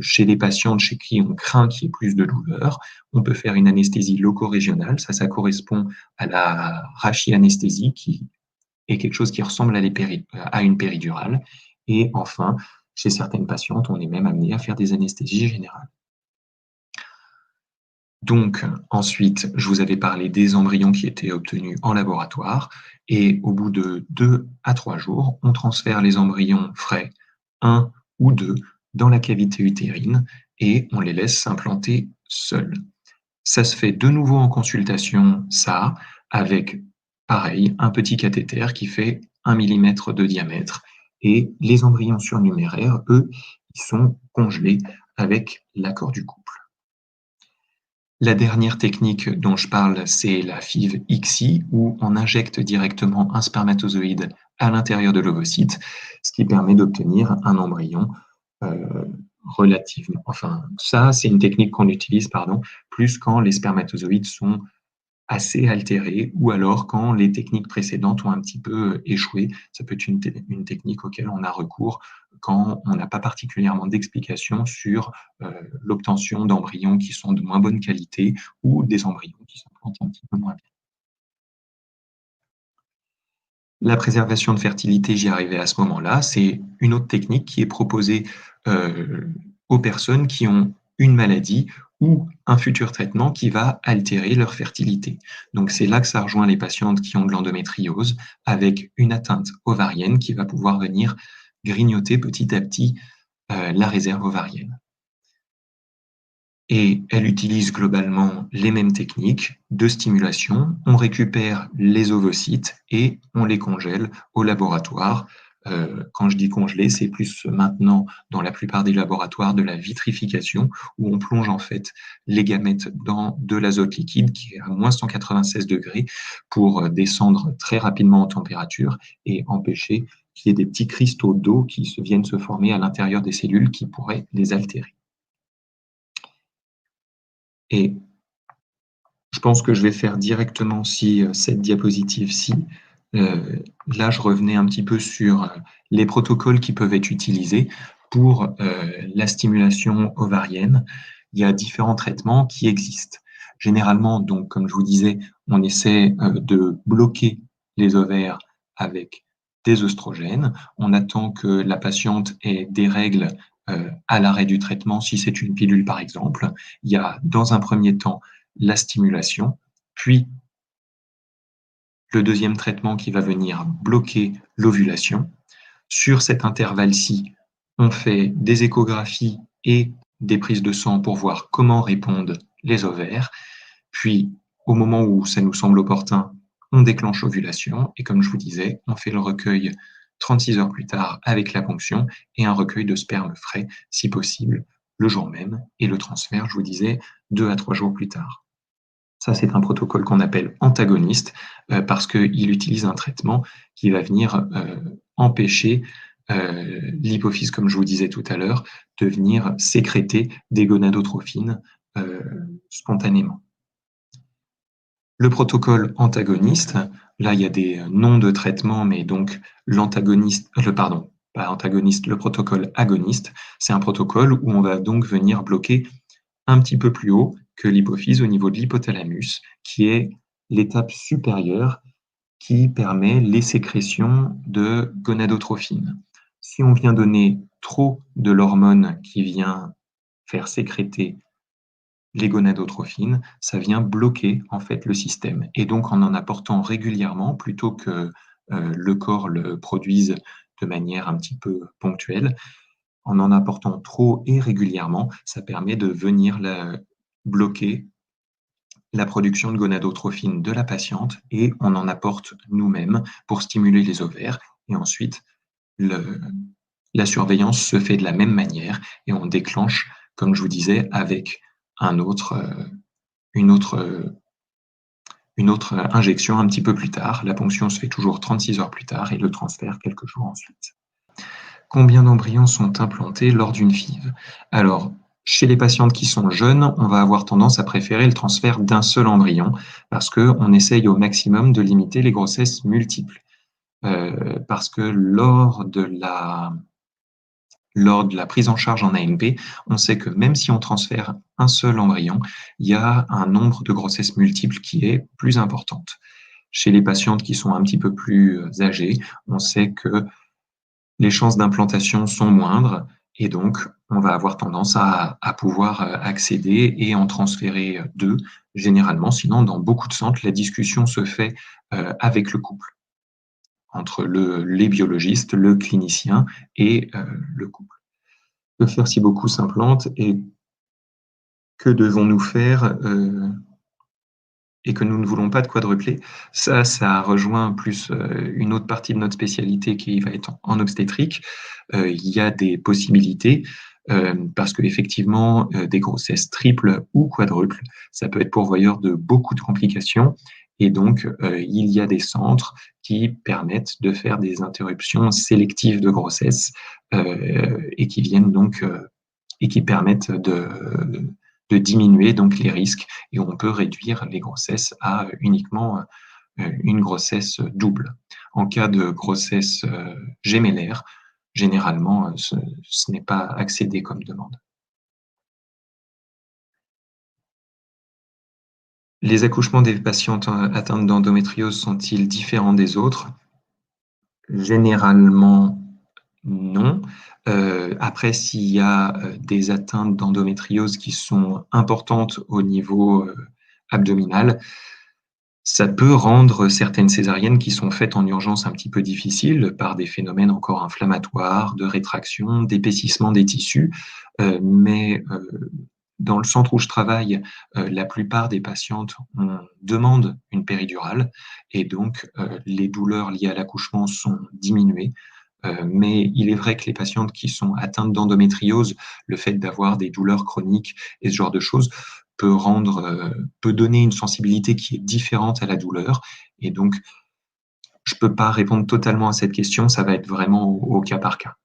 Chez les patientes chez qui on craint qu'il y ait plus de douleur, on peut faire une anesthésie loco-régionale. Ça correspond à la rachianesthésie, qui est quelque chose qui ressemble à une péridurale. Et enfin, chez certaines patientes, on est même amené à faire des anesthésies générales. Donc, ensuite, je vous avais parlé des embryons qui étaient obtenus en laboratoire. Et au bout de 2 à 3 jours, on transfère les embryons frais, 1 ou 2, dans la cavité utérine et on les laisse s'implanter seuls. Ça se fait de nouveau en consultation, ça, avec, pareil, un petit cathéter qui fait 1 mm de diamètre. Et les embryons surnuméraires, eux, ils sont congelés avec l'accord du couple. La dernière technique dont je parle, c'est la FIV-ICSI, où on injecte directement un spermatozoïde à l'intérieur de l'ovocyte, ce qui permet d'obtenir un embryon relativement. Enfin, ça, c'est une technique qu'on utilise, plus quand les spermatozoïdes sont assez altérés ou alors quand les techniques précédentes ont un petit peu échoué. Ça peut être une technique auquel on a recours quand on n'a pas particulièrement d'explication sur l'obtention d'embryons qui sont de moins bonne qualité ou des embryons qui s'implantent un petit peu moins bien. La préservation de fertilité, j'y arrivais à ce moment-là, c'est une autre technique qui est proposée aux personnes qui ont une maladie ou un futur traitement qui va altérer leur fertilité. Donc c'est là que ça rejoint les patientes qui ont de l'endométriose avec une atteinte ovarienne qui va pouvoir venir grignoter petit à petit la réserve ovarienne. Et elle utilise globalement les mêmes techniques de stimulation. On récupère les ovocytes et on les congèle au laboratoire. Quand je dis congeler, c'est plus maintenant dans la plupart des laboratoires de la vitrification, où on plonge en fait les gamètes dans de l'azote liquide qui est à moins 196 degrés pour descendre très rapidement en température et empêcher qu'il y ait des petits cristaux d'eau qui viennent se former à l'intérieur des cellules qui pourraient les altérer. Et je pense que je vais faire directement cette diapositive-ci. Là, je revenais un petit peu sur les protocoles qui peuvent être utilisés pour la stimulation ovarienne. Il y a différents traitements qui existent. Généralement, donc, comme je vous disais, on essaie de bloquer les ovaires avec des œstrogènes. On attend que la patiente ait des règles à l'arrêt du traitement, si c'est une pilule par exemple. Il y a dans un premier temps la stimulation, puis le deuxième traitement qui va venir bloquer l'ovulation. Sur cet intervalle-ci, on fait des échographies et des prises de sang pour voir comment répondent les ovaires. Puis, au moment où ça nous semble opportun, on déclenche l'ovulation et comme je vous disais, on fait le recueil 36 heures plus tard avec la ponction et un recueil de sperme frais, si possible, le jour même, et le transfert, je vous disais, 2 à 3 jours plus tard. Ça, c'est un protocole qu'on appelle antagoniste parce qu'il utilise un traitement qui va venir empêcher l'hypophyse, comme je vous disais tout à l'heure, de venir sécréter des gonadotrophines spontanément. Le protocole antagoniste, là, il y a des noms de traitement, mais donc le protocole agoniste, c'est un protocole où on va donc venir bloquer un petit peu plus haut que l'hypophyse au niveau de l'hypothalamus, qui est l'étape supérieure qui permet les sécrétions de gonadotrophines. Si on vient donner trop de l'hormone qui vient faire sécréter les gonadotrophines, ça vient bloquer en fait le système. Et donc en apportant régulièrement, plutôt que le corps le produise de manière un petit peu ponctuelle, en apportant trop et régulièrement, ça permet de venir bloquer la production de gonadotrophines de la patiente et on en apporte nous-mêmes pour stimuler les ovaires. Et ensuite, la surveillance se fait de la même manière et on déclenche, comme je vous disais, avec une autre injection un petit peu plus tard. La ponction se fait toujours 36 heures plus tard et le transfert quelques jours ensuite. Combien d'embryons sont implantés lors d'une FIV? Alors, chez les patientes qui sont jeunes, on va avoir tendance à préférer le transfert d'un seul embryon parce qu'on essaye au maximum de limiter les grossesses multiples. Parce que lors de la prise en charge en ANP, on sait que même si on transfère un seul embryon, il y a un nombre de grossesses multiples qui est plus importante. Chez les patientes qui sont un petit peu plus âgées, on sait que les chances d'implantation sont moindres et donc on va avoir tendance à pouvoir accéder et en transférer deux généralement. Sinon, dans beaucoup de centres, la discussion se fait avec le couple, entre les biologistes, le clinicien et le couple. Que faire si beaucoup s'implantent et que devons-nous faire et que nous ne voulons pas de quadruplé? Ça rejoint plus une autre partie de notre spécialité qui va être en obstétrique. Il y a des possibilités parce qu'effectivement, des grossesses triples ou quadruples, ça peut être pourvoyeur de beaucoup de complications. Et donc, il y a des centres qui permettent de faire des interruptions sélectives de grossesse et qui viennent donc et qui permettent de diminuer donc les risques et on peut réduire les grossesses à uniquement une grossesse double. En cas de grossesse gémellaire, généralement, ce n'est pas accédé comme demande. Les accouchements des patientes atteintes d'endométriose sont-ils différents des autres? Généralement, non. Après, s'il y a des atteintes d'endométriose qui sont importantes au niveau abdominal, ça peut rendre certaines césariennes qui sont faites en urgence un petit peu difficiles par des phénomènes encore inflammatoires, de rétraction, d'épaississement des tissus. Mais dans le centre où je travaille, la plupart des patientes demandent une péridurale et donc les douleurs liées à l'accouchement sont diminuées. Mais il est vrai que les patientes qui sont atteintes d'endométriose, le fait d'avoir des douleurs chroniques et ce genre de choses peut donner une sensibilité qui est différente à la douleur. Et donc, je ne peux pas répondre totalement à cette question, ça va être vraiment au cas par cas.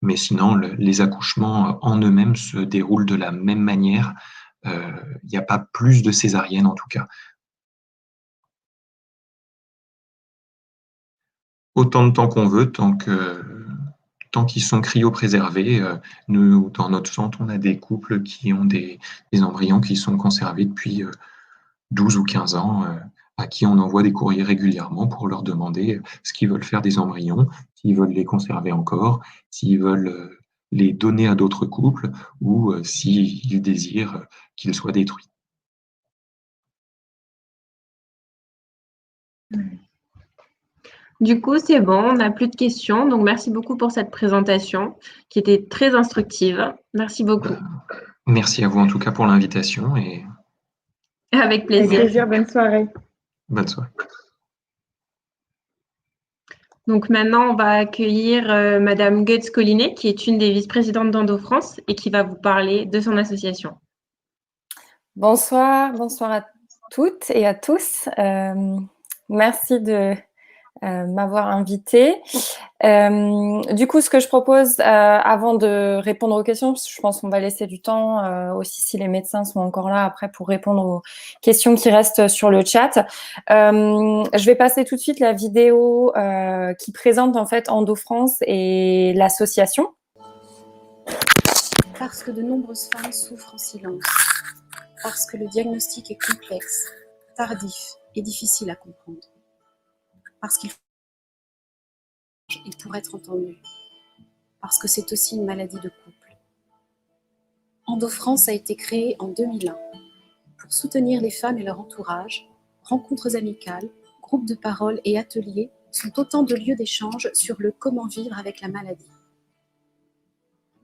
Mais sinon, les accouchements en eux-mêmes se déroulent de la même manière. Il n'y a pas plus de césariennes en tout cas. Autant de temps qu'on veut, tant qu'ils sont cryopréservés. Nous, dans notre centre, on a des couples qui ont des embryons qui sont conservés depuis 12 ou 15 ans, à qui on envoie des courriers régulièrement pour leur demander ce qu'ils veulent faire des embryons, s'ils veulent les conserver encore, s'ils veulent les donner à d'autres couples ou s'ils désirent qu'ils soient détruits. Du coup, c'est bon, on n'a plus de questions. Donc, merci beaucoup pour cette présentation qui était très instructive. Merci beaucoup. Merci à vous en tout cas pour l'invitation et Avec Avec plaisir. plaisir, bonne soirée. bonne soirée. Donc, maintenant, on va accueillir Madame Goetz-Collinet, qui est une des vice-présidentes d'Endo-France et qui va vous parler de son association. Bonsoir à toutes et à tous. Merci de m'avoir invitée. Du coup, ce que je propose, avant de répondre aux questions, parce que je pense qu'on va laisser du temps aussi si les médecins sont encore là après pour répondre aux questions qui restent sur le chat. Je vais passer tout de suite la vidéo qui présente en fait Endo-France et l'association. Parce que de nombreuses femmes souffrent en silence. Parce que le diagnostic est complexe, tardif et difficile à comprendre. Parce qu'il faut et pour être entendu. parce que c'est aussi une maladie de couple. EndoFrance a été créée en 2001 pour soutenir les femmes et leur entourage. Rencontres amicales, groupes de parole et ateliers sont autant de lieux d'échange sur le comment vivre avec la maladie.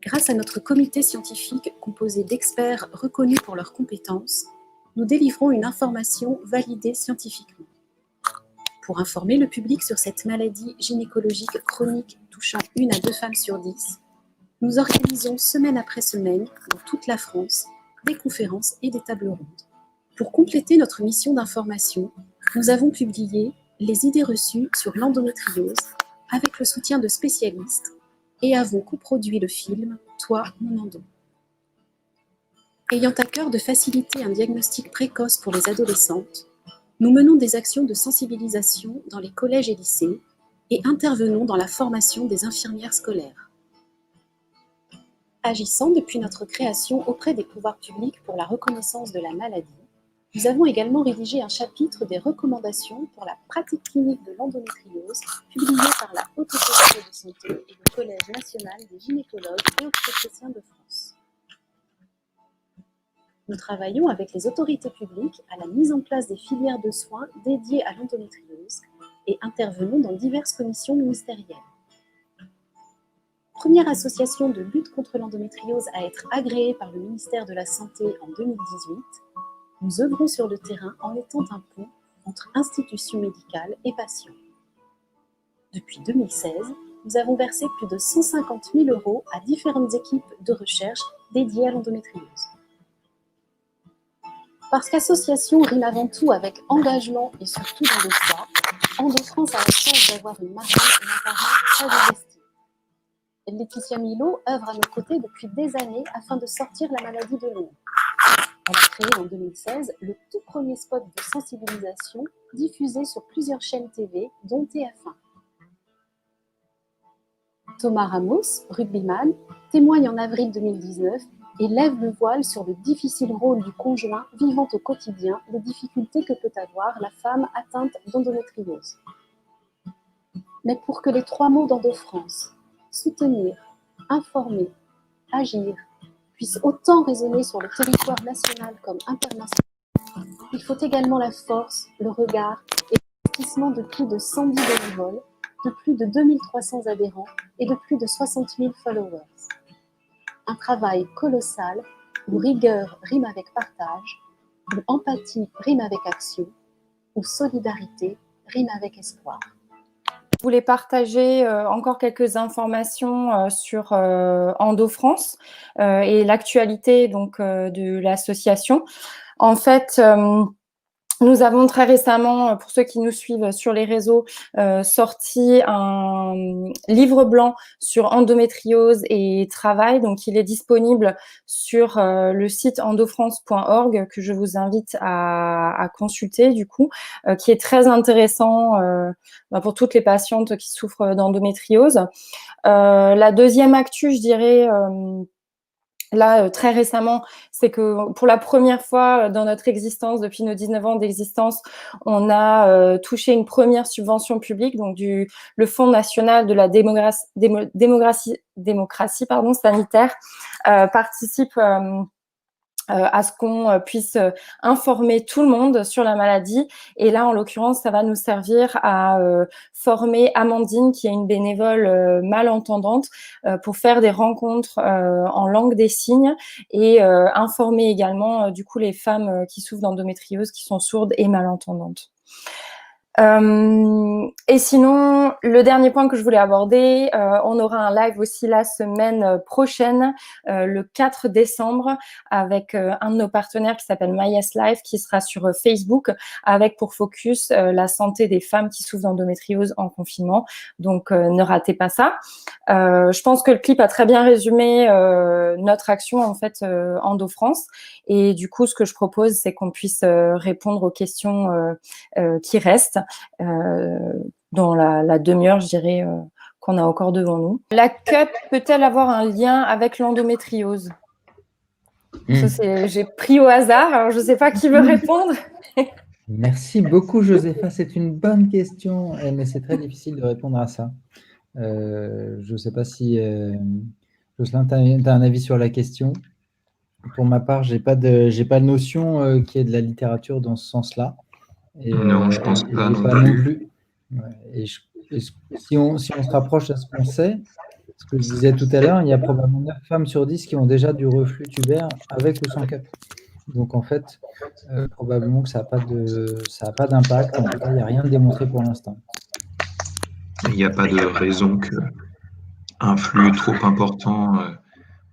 Grâce à notre comité scientifique composé d'experts reconnus pour leurs compétences, nous délivrons une information validée scientifiquement. Pour informer le public sur cette maladie gynécologique chronique touchant 1 à 2 femmes sur 10, nous organisons semaine après semaine, dans toute la France, des conférences et des tables rondes. Pour compléter notre mission d'information, nous avons publié les idées reçues sur l'endométriose avec le soutien de spécialistes et avons coproduit le film « Toi, mon endo ». Ayant à cœur de faciliter un diagnostic précoce pour les adolescentes, nous menons des actions de sensibilisation dans les collèges et lycées et intervenons dans la formation des infirmières scolaires. Agissant depuis notre création auprès des pouvoirs publics pour la reconnaissance de la maladie, nous avons également rédigé un chapitre des recommandations pour la pratique clinique de l'endométriose, publié par la Haute Autorité de Santé et le Collège national des gynécologues et obstétriciens de France. Nous travaillons avec les autorités publiques à la mise en place des filières de soins dédiées à l'endométriose et intervenons dans diverses commissions ministérielles. Première association de lutte contre l'endométriose à être agréée par le ministère de la Santé en 2018, nous œuvrons sur le terrain en étant un pont entre institutions médicales et patients. Depuis 2016, nous avons versé plus de 150 000 € à différentes équipes de recherche dédiées à l'endométriose. Parce qu'association rime avant tout avec engagement et surtout dans le soi, EndoFrance a la chance d'avoir une marraine et un parrain très investis. Laetitia Milo œuvre à nos côtés depuis des années afin de sortir la maladie de l'ombre. Elle a créé en 2016 le tout premier spot de sensibilisation diffusé sur plusieurs chaînes TV, dont TF1. Thomas Ramos, rugbyman, témoigne en avril 2019 et lève le voile sur le difficile rôle du conjoint vivant au quotidien les difficultés que peut avoir la femme atteinte d'endométriose. Mais pour que les 3 mots d'EndoFrance, soutenir, informer, agir, puissent autant résonner sur le territoire national comme international, il faut également la force, le regard et l'investissement de plus de 110 bénévoles, de plus de 2300 adhérents et de plus de 60 000 followers. Un travail colossal où rigueur rime avec partage, où empathie rime avec action, où solidarité rime avec espoir. Je voulais partager encore quelques informations sur EndoFrance et l'actualité donc de l'association. En fait, nous avons très récemment, pour ceux qui nous suivent sur les réseaux, sorti un livre blanc sur endométriose et travail. Donc, il est disponible sur le site endofrance.org que je vous invite à consulter, du coup, qui est très intéressant pour toutes les patientes qui souffrent d'endométriose. La deuxième actu, je dirais, là, très récemment, c'est que pour la première fois dans notre existence, depuis nos 19 ans d'existence, on a touché une première subvention publique, donc le Fonds national de la démocratie sanitaire participe à ce qu'on puisse informer tout le monde sur la maladie. Et là, en l'occurrence, ça va nous servir à former Amandine, qui est une bénévole malentendante, pour faire des rencontres en langue des signes et informer également, du coup, les femmes qui souffrent d'endométriose, qui sont sourdes et malentendantes. Et sinon, le dernier point que je voulais aborder, on aura un live aussi la semaine prochaine, le 4 décembre, avec un de nos partenaires qui s'appelle MyYes Live, qui sera sur Facebook, avec pour focus la santé des femmes qui souffrent d'endométriose en confinement. Donc, ne ratez pas ça. Je pense que le clip a très bien résumé notre action, en fait, EndoFrance. Et du coup, ce que je propose, c'est qu'on puisse répondre aux questions qui restent dans la demi-heure, je dirais, qu'on a encore devant nous. La CUP peut-elle avoir un lien avec l'endométriose? J'ai pris au hasard, alors je ne sais pas qui veut répondre. Merci beaucoup, Josépha. C'est une bonne question, mais c'est très difficile de répondre à ça. Je ne sais pas si, Jocelyn, tu as un avis sur la question. Pour ma part, j'ai pas de notion qu'il y ait de la littérature dans ce sens-là. Non, je pense pas non pas non plus. plus. Ouais. Si on se rapproche à ce qu'on sait, ce que je disais tout à l'heure, il y a probablement 9 femmes sur 10 qui ont déjà du reflux tubaire avec ou sans cup. Donc en fait, probablement que ça n'a pas d'impact. En tout cas, il n'y a rien de démontré pour l'instant. Il n'y a pas de raison qu'un flux trop important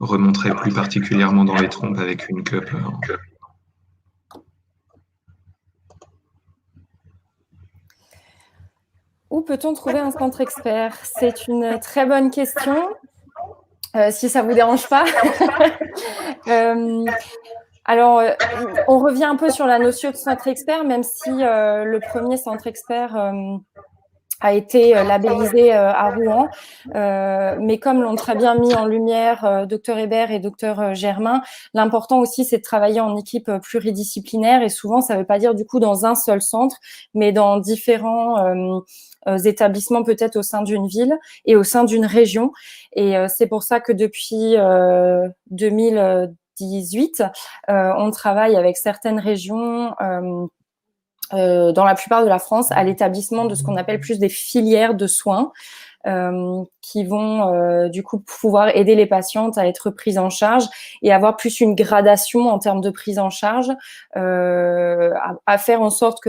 remonterait plus particulièrement dans les trompes avec une cup. Où peut-on trouver un centre expert? C'est une très bonne question, si ça ne vous dérange pas. Alors, on revient un peu sur la notion de centre expert, même si le premier centre expert a été labellisé à Rouen. Mais comme l'ont très bien mis en lumière Dr Hébert et Dr Germain, l'important aussi, c'est de travailler en équipe pluridisciplinaire. Et souvent, ça ne veut pas dire du coup dans un seul centre, mais dans différents établissements peut-être au sein d'une ville et au sein d'une région. Et c'est pour ça que depuis 2018, on travaille avec certaines régions dans la plupart de la France à l'établissement de ce qu'on appelle plus des filières de soins qui vont du coup pouvoir aider les patientes à être prises en charge et avoir plus une gradation en termes de prise en charge, à faire en sorte que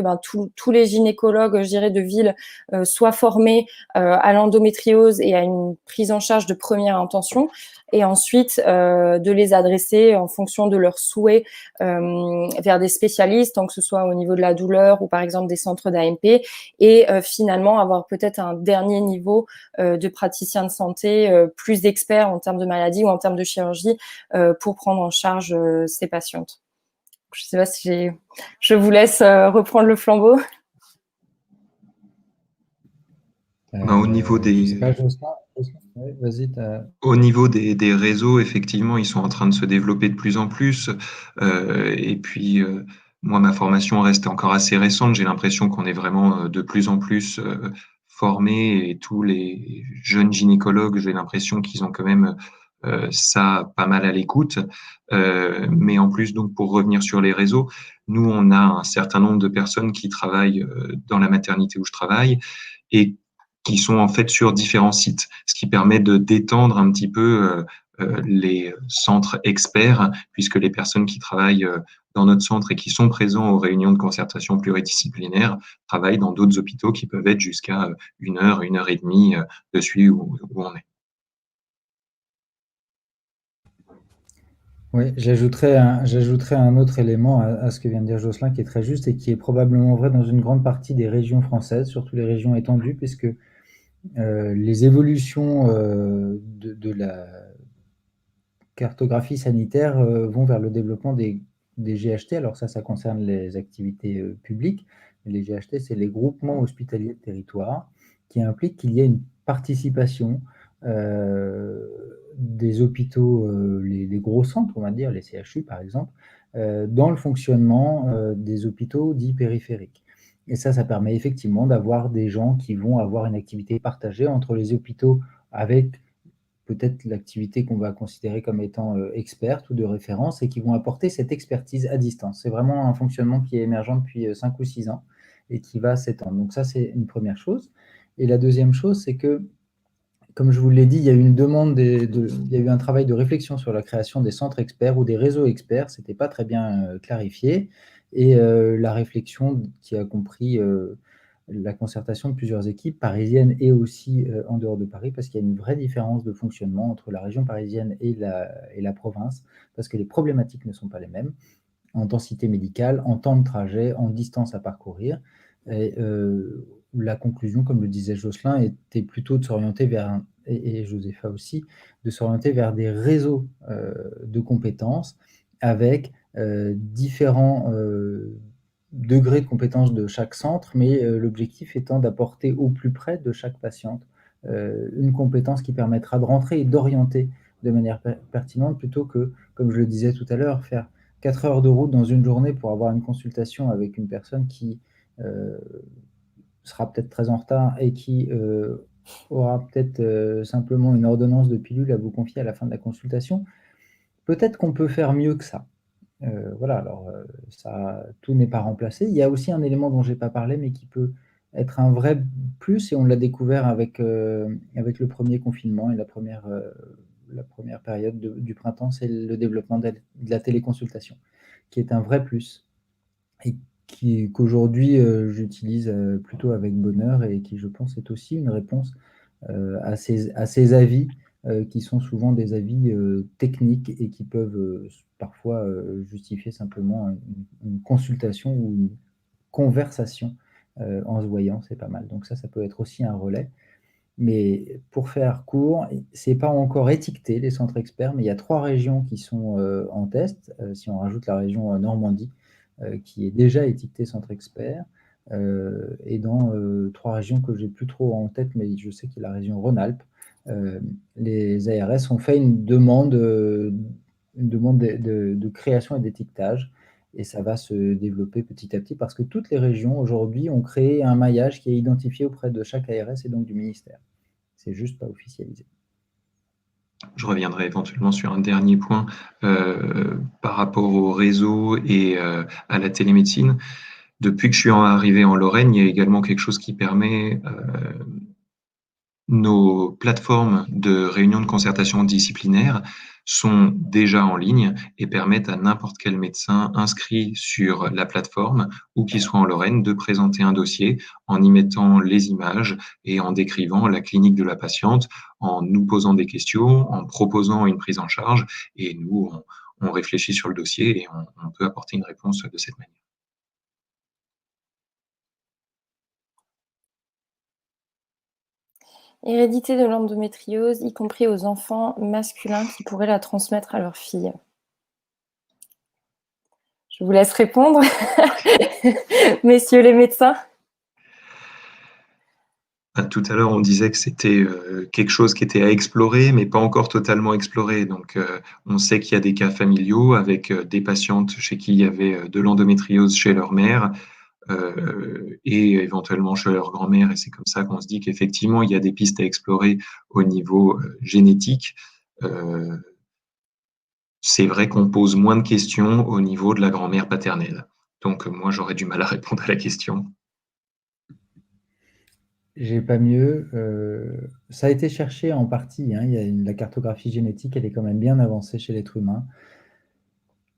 tous les gynécologues, je dirais, de ville soient formés à l'endométriose et à une prise en charge de première intention, et ensuite de les adresser en fonction de leurs souhaits vers des spécialistes, tant que ce soit au niveau de la douleur ou par exemple des centres d'AMP, et finalement avoir peut-être un dernier niveau de praticiens de santé plus experts en termes de maladie ou en termes de chirurgie pour prendre en charge ces patientes. Je ne sais pas si je vous laisse reprendre le flambeau. Au niveau des... Au niveau des réseaux, effectivement, ils sont en train de se développer de plus en plus. Et puis, moi, ma formation reste encore assez récente. J'ai l'impression qu'on est vraiment de plus en plus formés, et tous les jeunes gynécologues, j'ai l'impression qu'ils ont quand même ça pas mal à l'écoute. Mais en plus, donc, pour revenir sur les réseaux, nous, on a un certain nombre de personnes qui travaillent dans la maternité où je travaille et qui sont en fait sur différents sites, ce qui permet de d'étendre un petit peu les centres experts, puisque les personnes qui travaillent dans notre centre et qui sont présents aux réunions de concertation pluridisciplinaire travaillent dans d'autres hôpitaux qui peuvent être jusqu'à 1 heure, 1 heure et demie de celui où on est. Oui, j'ajouterais un autre élément à ce que vient de dire Jocelyn, qui est très juste et qui est probablement vrai dans une grande partie des régions françaises, surtout les régions étendues, puisque les évolutions de la cartographie sanitaire vont vers le développement des GHT. Alors ça concerne les activités publiques. Les GHT, c'est les groupements hospitaliers de territoire, qui impliquent qu'il y ait une participation des hôpitaux, les gros centres, on va dire, les CHU par exemple, dans le fonctionnement des hôpitaux dits périphériques. Et ça permet effectivement d'avoir des gens qui vont avoir une activité partagée entre les hôpitaux avec peut-être l'activité qu'on va considérer comme étant experte ou de référence, et qui vont apporter cette expertise à distance. C'est vraiment un fonctionnement qui est émergent depuis 5 ou 6 ans et qui va s'étendre. Donc ça, c'est une première chose. Et la deuxième chose, c'est que, comme je vous l'ai dit, il y a eu une demande, il y a eu un travail de réflexion sur la création des centres experts ou des réseaux experts. Ce n'était pas très bien clarifié. Et la réflexion qui a compris la concertation de plusieurs équipes parisiennes et aussi en dehors de Paris, parce qu'il y a une vraie différence de fonctionnement entre la région parisienne et la province, parce que les problématiques ne sont pas les mêmes, en densité médicale, en temps de trajet, en distance à parcourir. Et la conclusion, comme le disait Jocelyn, était plutôt de s'orienter vers, et Josépha aussi, de s'orienter vers des réseaux de compétences avec différents degrés de compétences de chaque centre, mais l'objectif étant d'apporter au plus près de chaque patiente une compétence qui permettra de rentrer et d'orienter de manière pertinente, plutôt que, comme je le disais tout à l'heure, faire 4 heures de route dans une journée pour avoir une consultation avec une personne qui sera peut-être très en retard et qui aura peut-être simplement une ordonnance de pilule à vous confier à la fin de la consultation. Peut-être qu'on peut faire mieux que ça. Voilà, alors ça, tout n'est pas remplacé. Il y a aussi un élément dont je n'ai pas parlé, mais qui peut être un vrai plus, et on l'a découvert avec le premier confinement et la première période du printemps, c'est le développement de la téléconsultation, qui est un vrai plus, et qu'aujourd'hui j'utilise plutôt avec bonheur, et qui, je pense, est aussi une réponse à ces avis qui sont souvent des avis techniques, et qui peuvent parfois justifier simplement une consultation ou une conversation en se voyant, c'est pas mal. Donc ça peut être aussi un relais. Mais pour faire court, c'est pas encore étiqueté, les centres experts, mais il y a 3 régions qui sont en test. Si on rajoute la région Normandie, qui est déjà étiquetée centre expert, et dans 3 régions que j'ai plus trop en tête, mais je sais qu'il y a la région Rhône-Alpes, les ARS ont fait une demande de création et d'étiquetage, et ça va se développer petit à petit, parce que toutes les régions aujourd'hui ont créé un maillage qui est identifié auprès de chaque ARS et donc du ministère. C'est juste pas officialisé. Je reviendrai éventuellement sur un dernier point par rapport au réseau et à la télémédecine. Depuis que je suis arrivé en Lorraine, il y a également quelque chose qui permet nos plateformes de réunion de concertation disciplinaire sont déjà en ligne et permettent à n'importe quel médecin inscrit sur la plateforme, ou qui soit en Lorraine, de présenter un dossier en y mettant les images et en décrivant la clinique de la patiente, en nous posant des questions, en proposant une prise en charge, et nous, on réfléchit sur le dossier et on peut apporter une réponse de cette manière. Hérédité de l'endométriose, y compris aux enfants masculins qui pourraient la transmettre à leurs filles. Je vous laisse répondre, messieurs les médecins. Tout à l'heure, on disait que c'était quelque chose qui était à explorer, mais pas encore totalement exploré. Donc, on sait qu'il y a des cas familiaux avec des patientes chez qui il y avait de l'endométriose chez leur mère, et éventuellement chez leur grand-mère. Et c'est comme ça qu'on se dit qu'effectivement, il y a des pistes à explorer au niveau génétique. C'est vrai qu'on pose moins de questions au niveau de la grand-mère paternelle. Donc, moi, j'aurais du mal à répondre à la question. J'ai pas mieux. Ça a été cherché en partie, hein. La cartographie génétique, elle est quand même bien avancée chez l'être humain,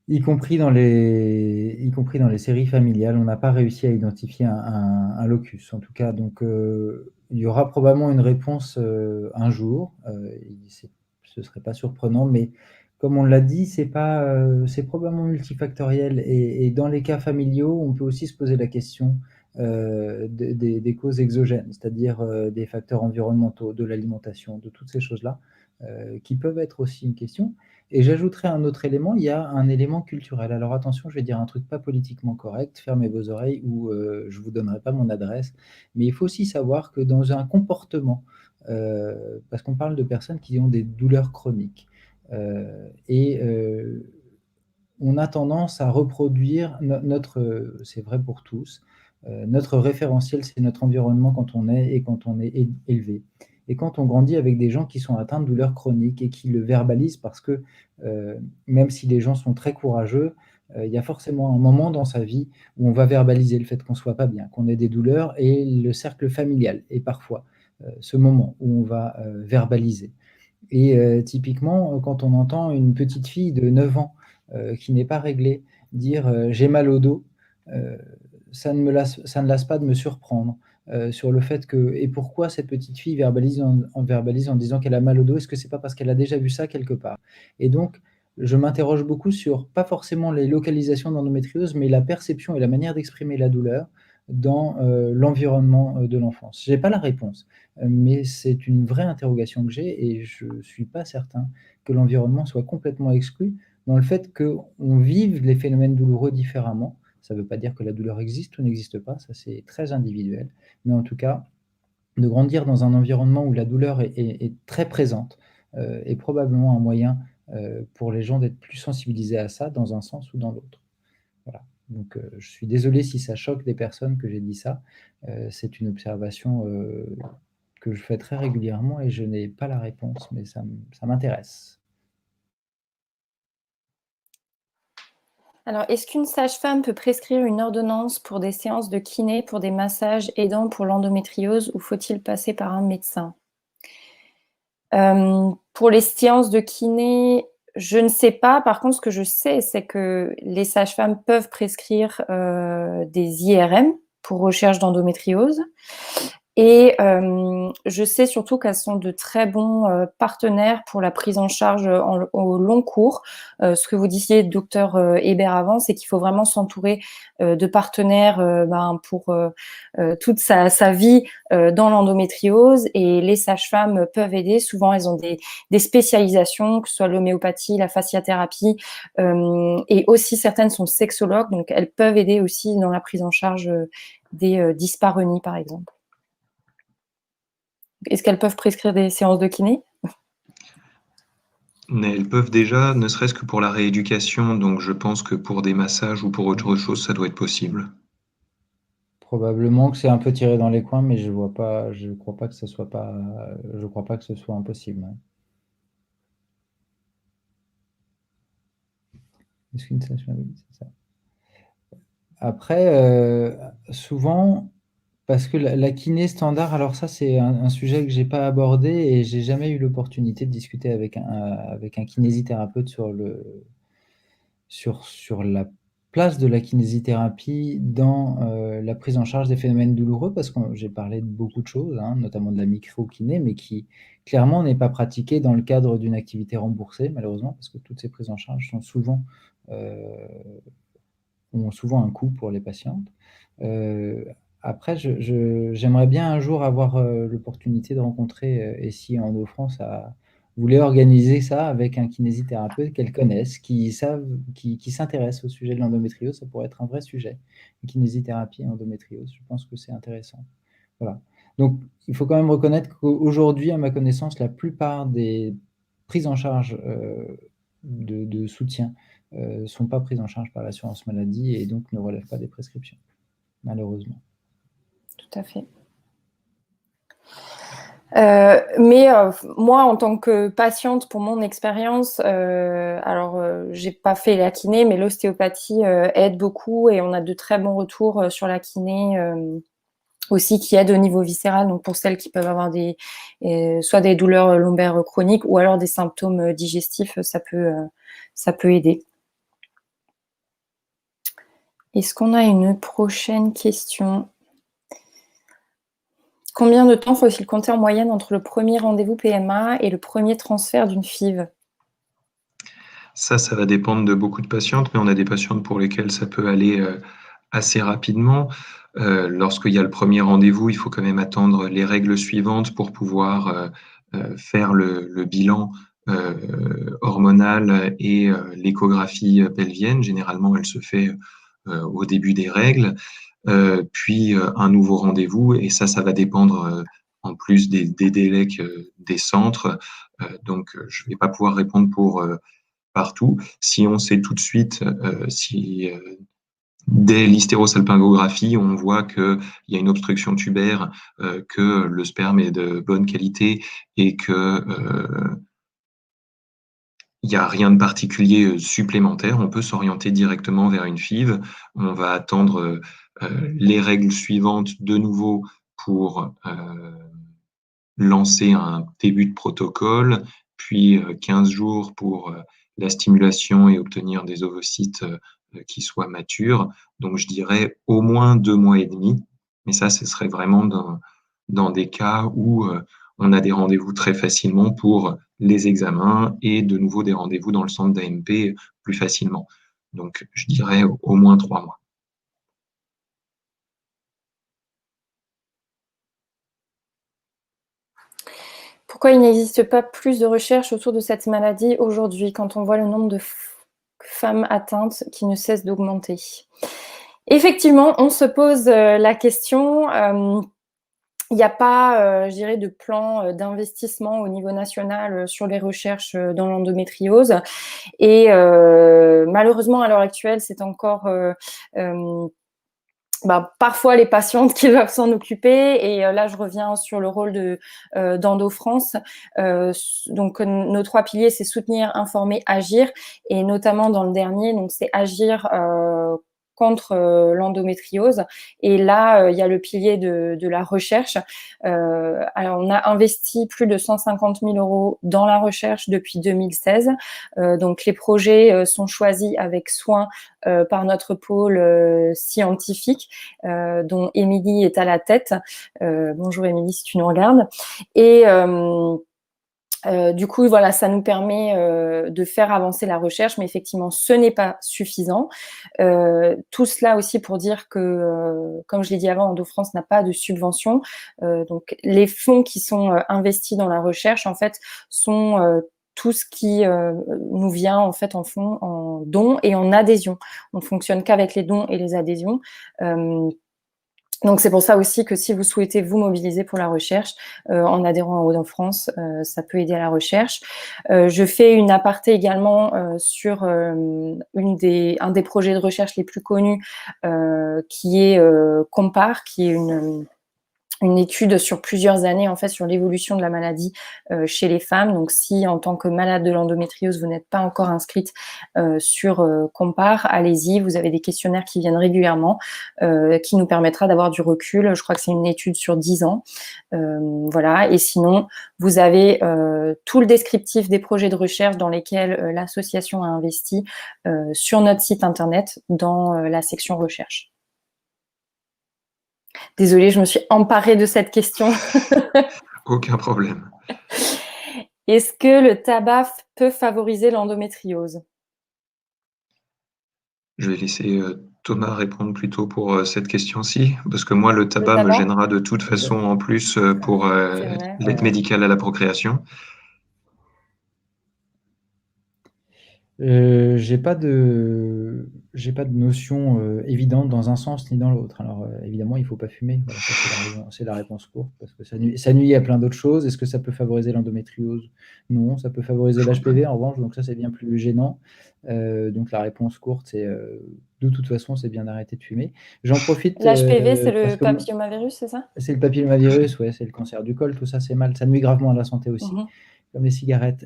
y compris dans les séries familiales. On n'a pas réussi à identifier un locus, en tout cas. Donc, il y aura probablement une réponse un jour. Ce serait pas surprenant, mais comme on l'a dit, c'est probablement multifactoriel. Et dans les cas familiaux, on peut aussi se poser la question des causes exogènes, c'est-à-dire des facteurs environnementaux, de l'alimentation, de toutes ces choses-là, qui peuvent être aussi une question. Et j'ajouterai un autre élément, il y a un élément culturel. Alors attention, je vais dire un truc pas politiquement correct, fermez vos oreilles, ou je ne vous donnerai pas mon adresse, mais il faut aussi savoir que dans un comportement, parce qu'on parle de personnes qui ont des douleurs chroniques, on a tendance à reproduire c'est vrai pour tous, notre référentiel, c'est notre environnement quand on est et quand on est élevé. Et quand on grandit avec des gens qui sont atteints de douleurs chroniques et qui le verbalisent, parce que même si les gens sont très courageux, il y a forcément un moment dans sa vie où on va verbaliser le fait qu'on ne soit pas bien, qu'on ait des douleurs, et le cercle familial est parfois ce moment où on va verbaliser. Et typiquement, quand on entend une petite fille de 9 ans qui n'est pas réglée dire j'ai mal au dos, ça ne lasse pas de me surprendre sur le fait que, et pourquoi cette petite fille verbalise en disant qu'elle a mal au dos. Est-ce que c'est pas parce qu'elle a déjà vu ça quelque part? Et donc, je m'interroge beaucoup sur, pas forcément les localisations d'endométriose, mais la perception et la manière d'exprimer la douleur dans l'environnement de l'enfance. Je n'ai pas la réponse, mais c'est une vraie interrogation que j'ai, et je ne suis pas certain que l'environnement soit complètement exclu dans le fait qu'on vive les phénomènes douloureux différemment. Ça ne veut pas dire que la douleur existe ou n'existe pas, ça c'est très individuel, mais en tout cas, de grandir dans un environnement où la douleur est très présente est probablement un moyen pour les gens d'être plus sensibilisés à ça, dans un sens ou dans l'autre. Voilà. Donc, je suis désolé si ça choque des personnes que j'ai dit ça. C'est une observation que je fais très régulièrement et je n'ai pas la réponse, mais ça m'intéresse. Alors, est-ce qu'une sage-femme peut prescrire une ordonnance pour des séances de kiné, pour des massages aidants pour l'endométriose, ou faut-il passer par un médecin? Pour les séances de kiné, je ne sais pas. Par contre, ce que je sais, c'est que les sages-femmes peuvent prescrire des IRM pour recherche d'endométriose. Et je sais surtout qu'elles sont de très bons partenaires pour la prise en charge au long cours. Ce que vous disiez, docteur Hébert, avant, c'est qu'il faut vraiment s'entourer de partenaires pour toute sa vie dans l'endométriose. Et les sages-femmes peuvent aider. Souvent, elles ont des spécialisations, que ce soit l'homéopathie, la fasciathérapie, et aussi certaines sont sexologues. Donc, elles peuvent aider aussi dans la prise en charge des dyspareunies, par exemple. Est-ce qu'elles peuvent prescrire des séances de kiné? Elles peuvent déjà, ne serait-ce que pour la rééducation, donc je pense que pour des massages ou pour autre chose, ça doit être possible. Probablement que c'est un peu tiré dans les coins, mais je crois pas que ce soit impossible. Ouais. Est-ce qu'une sage-femme, oui, c'est ça. Après, souvent, parce que la kiné standard, alors ça, c'est un sujet que j'ai pas abordé et j'ai jamais eu l'opportunité de discuter avec un kinésithérapeute sur la place de la kinésithérapie dans la prise en charge des phénomènes douloureux, parce que j'ai parlé de beaucoup de choses, hein, notamment de la micro-kiné, mais qui clairement n'est pas pratiquée dans le cadre d'une activité remboursée, malheureusement, parce que toutes ces prises en charge ont souvent un coût pour les patientes. Après, j'aimerais bien un jour avoir l'opportunité de rencontrer, et si Endo-France voulait organiser ça avec un kinésithérapeute qu'elle connaisse, qui s'intéresse au sujet de l'endométriose, ça pourrait être un vrai sujet. Une kinésithérapie et endométriose, je pense que c'est intéressant. Voilà. Donc, il faut quand même reconnaître qu'aujourd'hui, à ma connaissance, la plupart des prises en charge de soutien ne sont pas prises en charge par l'assurance maladie et donc ne relèvent pas des prescriptions, malheureusement. Tout à fait. Moi, en tant que patiente, pour mon expérience, j'ai pas fait la kiné, mais l'ostéopathie aide beaucoup et on a de très bons retours sur la kiné aussi, qui aide au niveau viscéral. Donc pour celles qui peuvent avoir soit des douleurs lombaires chroniques ou alors des symptômes digestifs, ça peut aider. Est-ce qu'on a une prochaine question? Combien de temps faut-il compter en moyenne entre le premier rendez-vous PMA et le premier transfert d'une FIV? Ça va dépendre de beaucoup de patientes, mais on a des patientes pour lesquelles ça peut aller assez rapidement. Lorsqu'il y a le premier rendez-vous, il faut quand même attendre les règles suivantes pour pouvoir faire le bilan hormonal et l'échographie pelvienne. Généralement, elle se fait au début des règles. Puis un nouveau rendez-vous, et ça va dépendre en plus des délais des centres. Donc, je ne vais pas pouvoir répondre pour partout. Si on sait tout de suite, dès l'hystérosalpingographie, on voit qu'il y a une obstruction tubaire, que le sperme est de bonne qualité et que il n'y a rien de particulier supplémentaire, on peut s'orienter directement vers une FIV. On va attendre les règles suivantes de nouveau pour lancer un début de protocole, puis 15 jours pour la stimulation et obtenir des ovocytes qui soient matures. Donc je dirais au moins 2 mois et demi, mais ça, ce serait vraiment dans des cas où on a des rendez-vous très facilement pour les examens et de nouveau des rendez-vous dans le centre d'AMP plus facilement. Donc, je dirais au moins 3 mois. Pourquoi il n'existe pas plus de recherches autour de cette maladie aujourd'hui, quand on voit le nombre de femmes atteintes qui ne cesse d'augmenter? Effectivement, on se pose la question. Il n'y a pas, je dirais, de plan d'investissement au niveau national sur les recherches dans l'endométriose. Et malheureusement, à l'heure actuelle, c'est encore parfois les patientes qui doivent s'en occuper. Et là, je reviens sur le rôle d'Endo-France. Donc, nos 3 piliers, c'est soutenir, informer, agir. Et notamment dans le dernier, donc c'est agir contre l'endométriose. Et là, il y a le pilier de la recherche. Alors, on a investi plus de 150 000 € dans la recherche depuis 2016. Donc, les projets sont choisis avec soin par notre pôle scientifique, dont Émilie est à la tête. Bonjour Émilie, si tu nous regardes. Et du coup, voilà, ça nous permet de faire avancer la recherche, mais effectivement, ce n'est pas suffisant. Tout cela aussi pour dire que, comme je l'ai dit avant, Endo-France n'a pas de subvention. Donc, les fonds qui sont investis dans la recherche, en fait, sont tout ce qui nous vient en fait en dons et en adhésions. On ne fonctionne qu'avec les dons et les adhésions. Donc, c'est pour ça aussi que si vous souhaitez vous mobiliser pour la recherche, en adhérant à Endo-France, ça peut aider à la recherche. Je fais une aparté également sur un des projets de recherche les plus connus, qui est COMPARE, qui est une étude sur plusieurs années en fait sur l'évolution de la maladie chez les femmes. Donc, si en tant que malade de l'endométriose, vous n'êtes pas encore inscrite sur COMPARE, allez-y. Vous avez des questionnaires qui viennent régulièrement, qui nous permettra d'avoir du recul. Je crois que c'est une étude sur 10 ans. Voilà. Et sinon, vous avez tout le descriptif des projets de recherche dans lesquels l'association a investi sur notre site internet dans la section recherche. Désolée, je me suis emparée de cette question. Aucun problème. Est-ce que le tabac peut favoriser l'endométriose? Je vais laisser Thomas répondre plutôt pour cette question-ci, parce que moi, le tabac me gênera de toute façon en plus pour l'aide médicale à la procréation. J'ai pas de notion évidente dans un sens ni dans l'autre. Alors évidemment, il faut pas fumer. Voilà, ça, c'est la réponse courte, parce que ça nuit à plein d'autres choses. Est-ce que ça peut favoriser l'endométriose? Non, ça peut favoriser l'HPV en revanche, donc ça c'est bien plus gênant. Donc la réponse courte, c'est de toute façon, c'est bien d'arrêter de fumer. J'en profite. L'HPV, c'est le papillomavirus, c'est ça? C'est le papillomavirus, ouais, c'est le cancer du col, tout ça c'est mal. Ça nuit gravement à la santé aussi. Comme les cigarettes.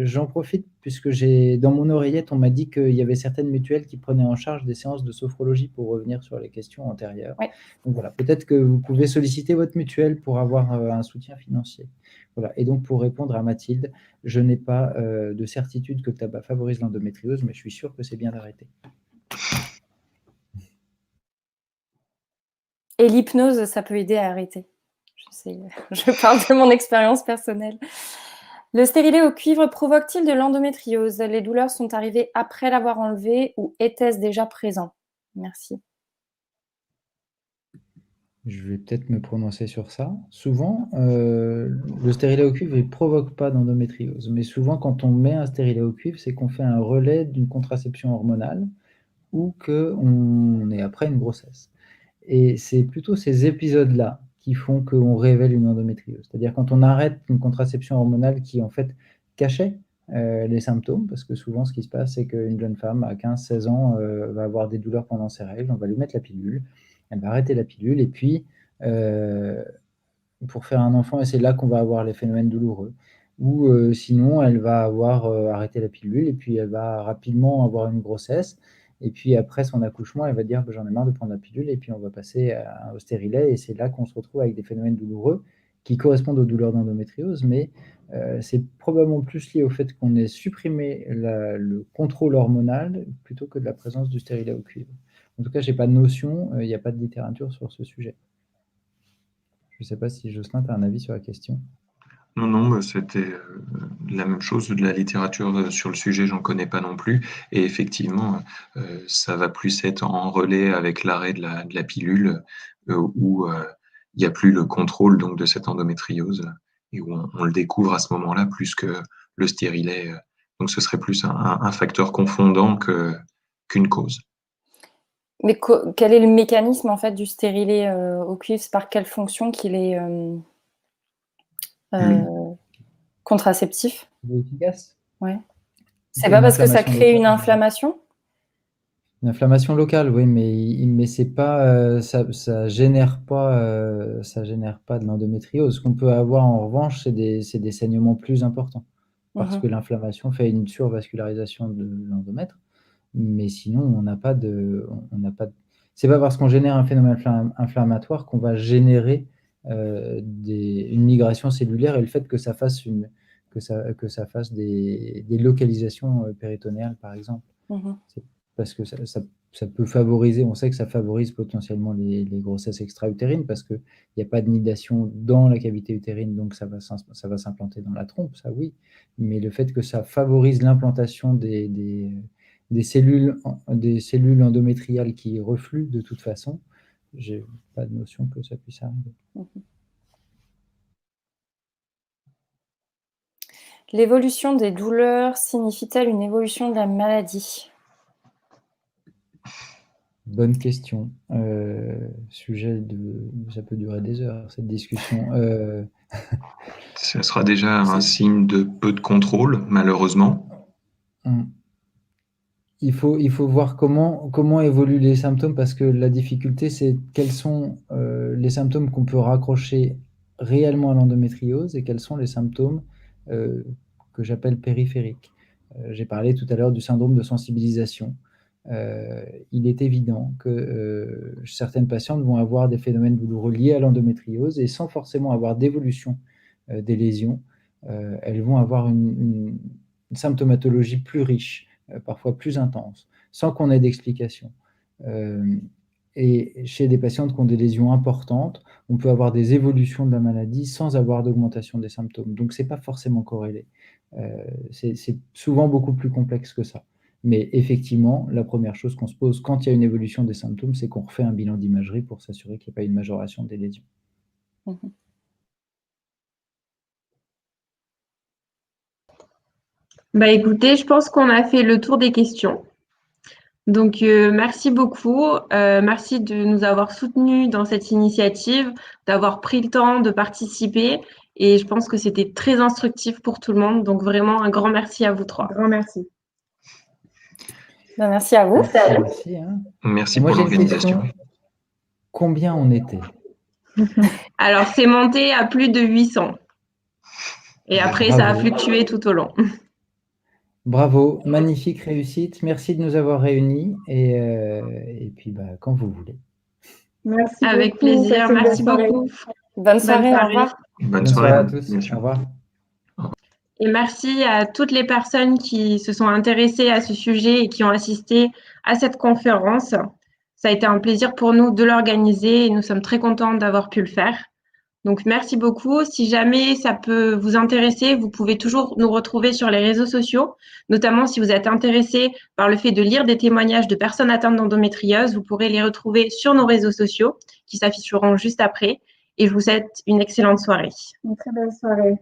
J'en profite puisque dans mon oreillette, on m'a dit qu'il y avait certaines mutuelles qui prenaient en charge des séances de sophrologie pour revenir sur les questions antérieures. Ouais. Donc voilà, peut-être que vous pouvez solliciter votre mutuelle pour avoir un soutien financier. Voilà. Et donc pour répondre à Mathilde, je n'ai pas de certitude que le tabac favorise l'endométriose, mais je suis sûr que c'est bien d'arrêter. Et l'hypnose, ça peut aider à arrêter. Je parle de mon expérience personnelle. Le stérilet au cuivre provoque-t-il de l'endométriose? Les douleurs sont arrivées après l'avoir enlevé ou était-ce déjà présent? Merci. Je vais peut-être me prononcer sur ça. Souvent, le stérilet au cuivre ne provoque pas d'endométriose. Mais souvent, quand on met un stérilet au cuivre, c'est qu'on fait un relais d'une contraception hormonale ou qu'on est après une grossesse. Et c'est plutôt ces épisodes-là qui font qu'on révèle une endométriose. C'est-à-dire quand on arrête une contraception hormonale qui, en fait, cachait les symptômes, parce que souvent, ce qui se passe, c'est qu'une jeune femme à 15-16 ans va avoir des douleurs pendant ses règles, on va lui mettre la pilule, elle va arrêter la pilule, et puis, pour faire un enfant, et c'est là qu'on va avoir les phénomènes douloureux. Ou sinon, elle va avoir arrêté la pilule, et puis elle va rapidement avoir une grossesse, et puis après son accouchement, elle va dire j'en ai marre de prendre la pilule, et puis on va passer au stérilet, et c'est là qu'on se retrouve avec des phénomènes douloureux qui correspondent aux douleurs d'endométriose, mais c'est probablement plus lié au fait qu'on ait supprimé le contrôle hormonal plutôt que de la présence du stérilet au cuivre. En tout cas, je n'ai pas de notion, il n'y a pas de littérature sur ce sujet. Je ne sais pas si Jocelyn, tu as un avis sur la question. Non, c'était la même chose. De la littérature sur le sujet, j'en connais pas non plus. Et effectivement, ça va plus être en relais avec l'arrêt de la pilule, où il n'y a plus le contrôle donc de cette endométriose, et où on le découvre à ce moment-là plus que le stérilet. Donc ce serait plus un facteur confondant qu'une cause. Mais quel est le mécanisme en fait du stérilet au cuivre? C'est par quelle fonction qu'il est contraceptif? Il est efficace. Ouais. C'est pas parce que ça crée une inflammation? Une inflammation locale, oui, mais c'est pas, ça génère pas de l'endométriose. Ce qu'on peut avoir en revanche, c'est des saignements plus importants parce que l'inflammation fait une survascularisation de l'endomètre. Mais sinon, on n'a pas de c'est pas parce qu'on génère un phénomène inflammatoire qu'on va générer, une migration cellulaire et le fait que ça fasse des localisations, péritonéales, par exemple. C'est parce que ça peut favoriser, on sait que ça favorise potentiellement les grossesses extra-utérines parce qu'il y a pas de nidation dans la cavité utérine, donc ça va s'implanter dans la trompe, ça oui. Mais le fait que ça favorise l'implantation des cellules endométriales qui refluent de toute façon, j'ai pas de notion que ça puisse arriver. L'évolution des douleurs signifie-t-elle une évolution de la maladie? Bonne question. Ça peut durer des heures, cette discussion. Ça sera déjà un signe de peu de contrôle, malheureusement. Il faut voir comment évoluent les symptômes parce que la difficulté, c'est quels sont les symptômes qu'on peut raccrocher réellement à l'endométriose et quels sont les symptômes que j'appelle périphériques. J'ai parlé tout à l'heure du syndrome de sensibilisation. Il est évident que certaines patientes vont avoir des phénomènes douloureux liés à l'endométriose et sans forcément avoir d'évolution des lésions, elles vont avoir une symptomatologie plus riche, parfois plus intense, sans qu'on ait d'explication. Et chez des patientes qui ont des lésions importantes, on peut avoir des évolutions de la maladie sans avoir d'augmentation des symptômes. Donc, ce n'est pas forcément corrélé. C'est souvent beaucoup plus complexe que ça. Mais effectivement, la première chose qu'on se pose quand il y a une évolution des symptômes, c'est qu'on refait un bilan d'imagerie pour s'assurer qu'il n'y a pas une majoration des lésions. Bah écoutez, je pense qu'on a fait le tour des questions. Donc, merci beaucoup. Merci de nous avoir soutenus dans cette initiative, d'avoir pris le temps de participer. Et je pense que c'était très instructif pour tout le monde. Donc, vraiment, un grand merci à vous trois. Un grand merci. Merci à vous. Merci. Merci moi, pour j'ai une l'organisation. question. Combien on était? Alors, c'est monté à plus de 800. Et après, ça a fluctué tout au long. Bravo, magnifique réussite. Merci de nous avoir réunis et puis quand vous voulez. Merci Avec beaucoup. plaisir, merci beaucoup. Bonne soirée, au revoir. Bonne soirée à tous. Au revoir. Et merci à toutes les personnes qui se sont intéressées à ce sujet et qui ont assisté à cette conférence. Ça a été un plaisir pour nous de l'organiser et nous sommes très contents d'avoir pu le faire. Donc, merci beaucoup. Si jamais ça peut vous intéresser, vous pouvez toujours nous retrouver sur les réseaux sociaux, notamment si vous êtes intéressé par le fait de lire des témoignages de personnes atteintes d'endométriose. Vous pourrez les retrouver sur nos réseaux sociaux qui s'afficheront juste après. Et je vous souhaite une excellente soirée. Une très belle soirée.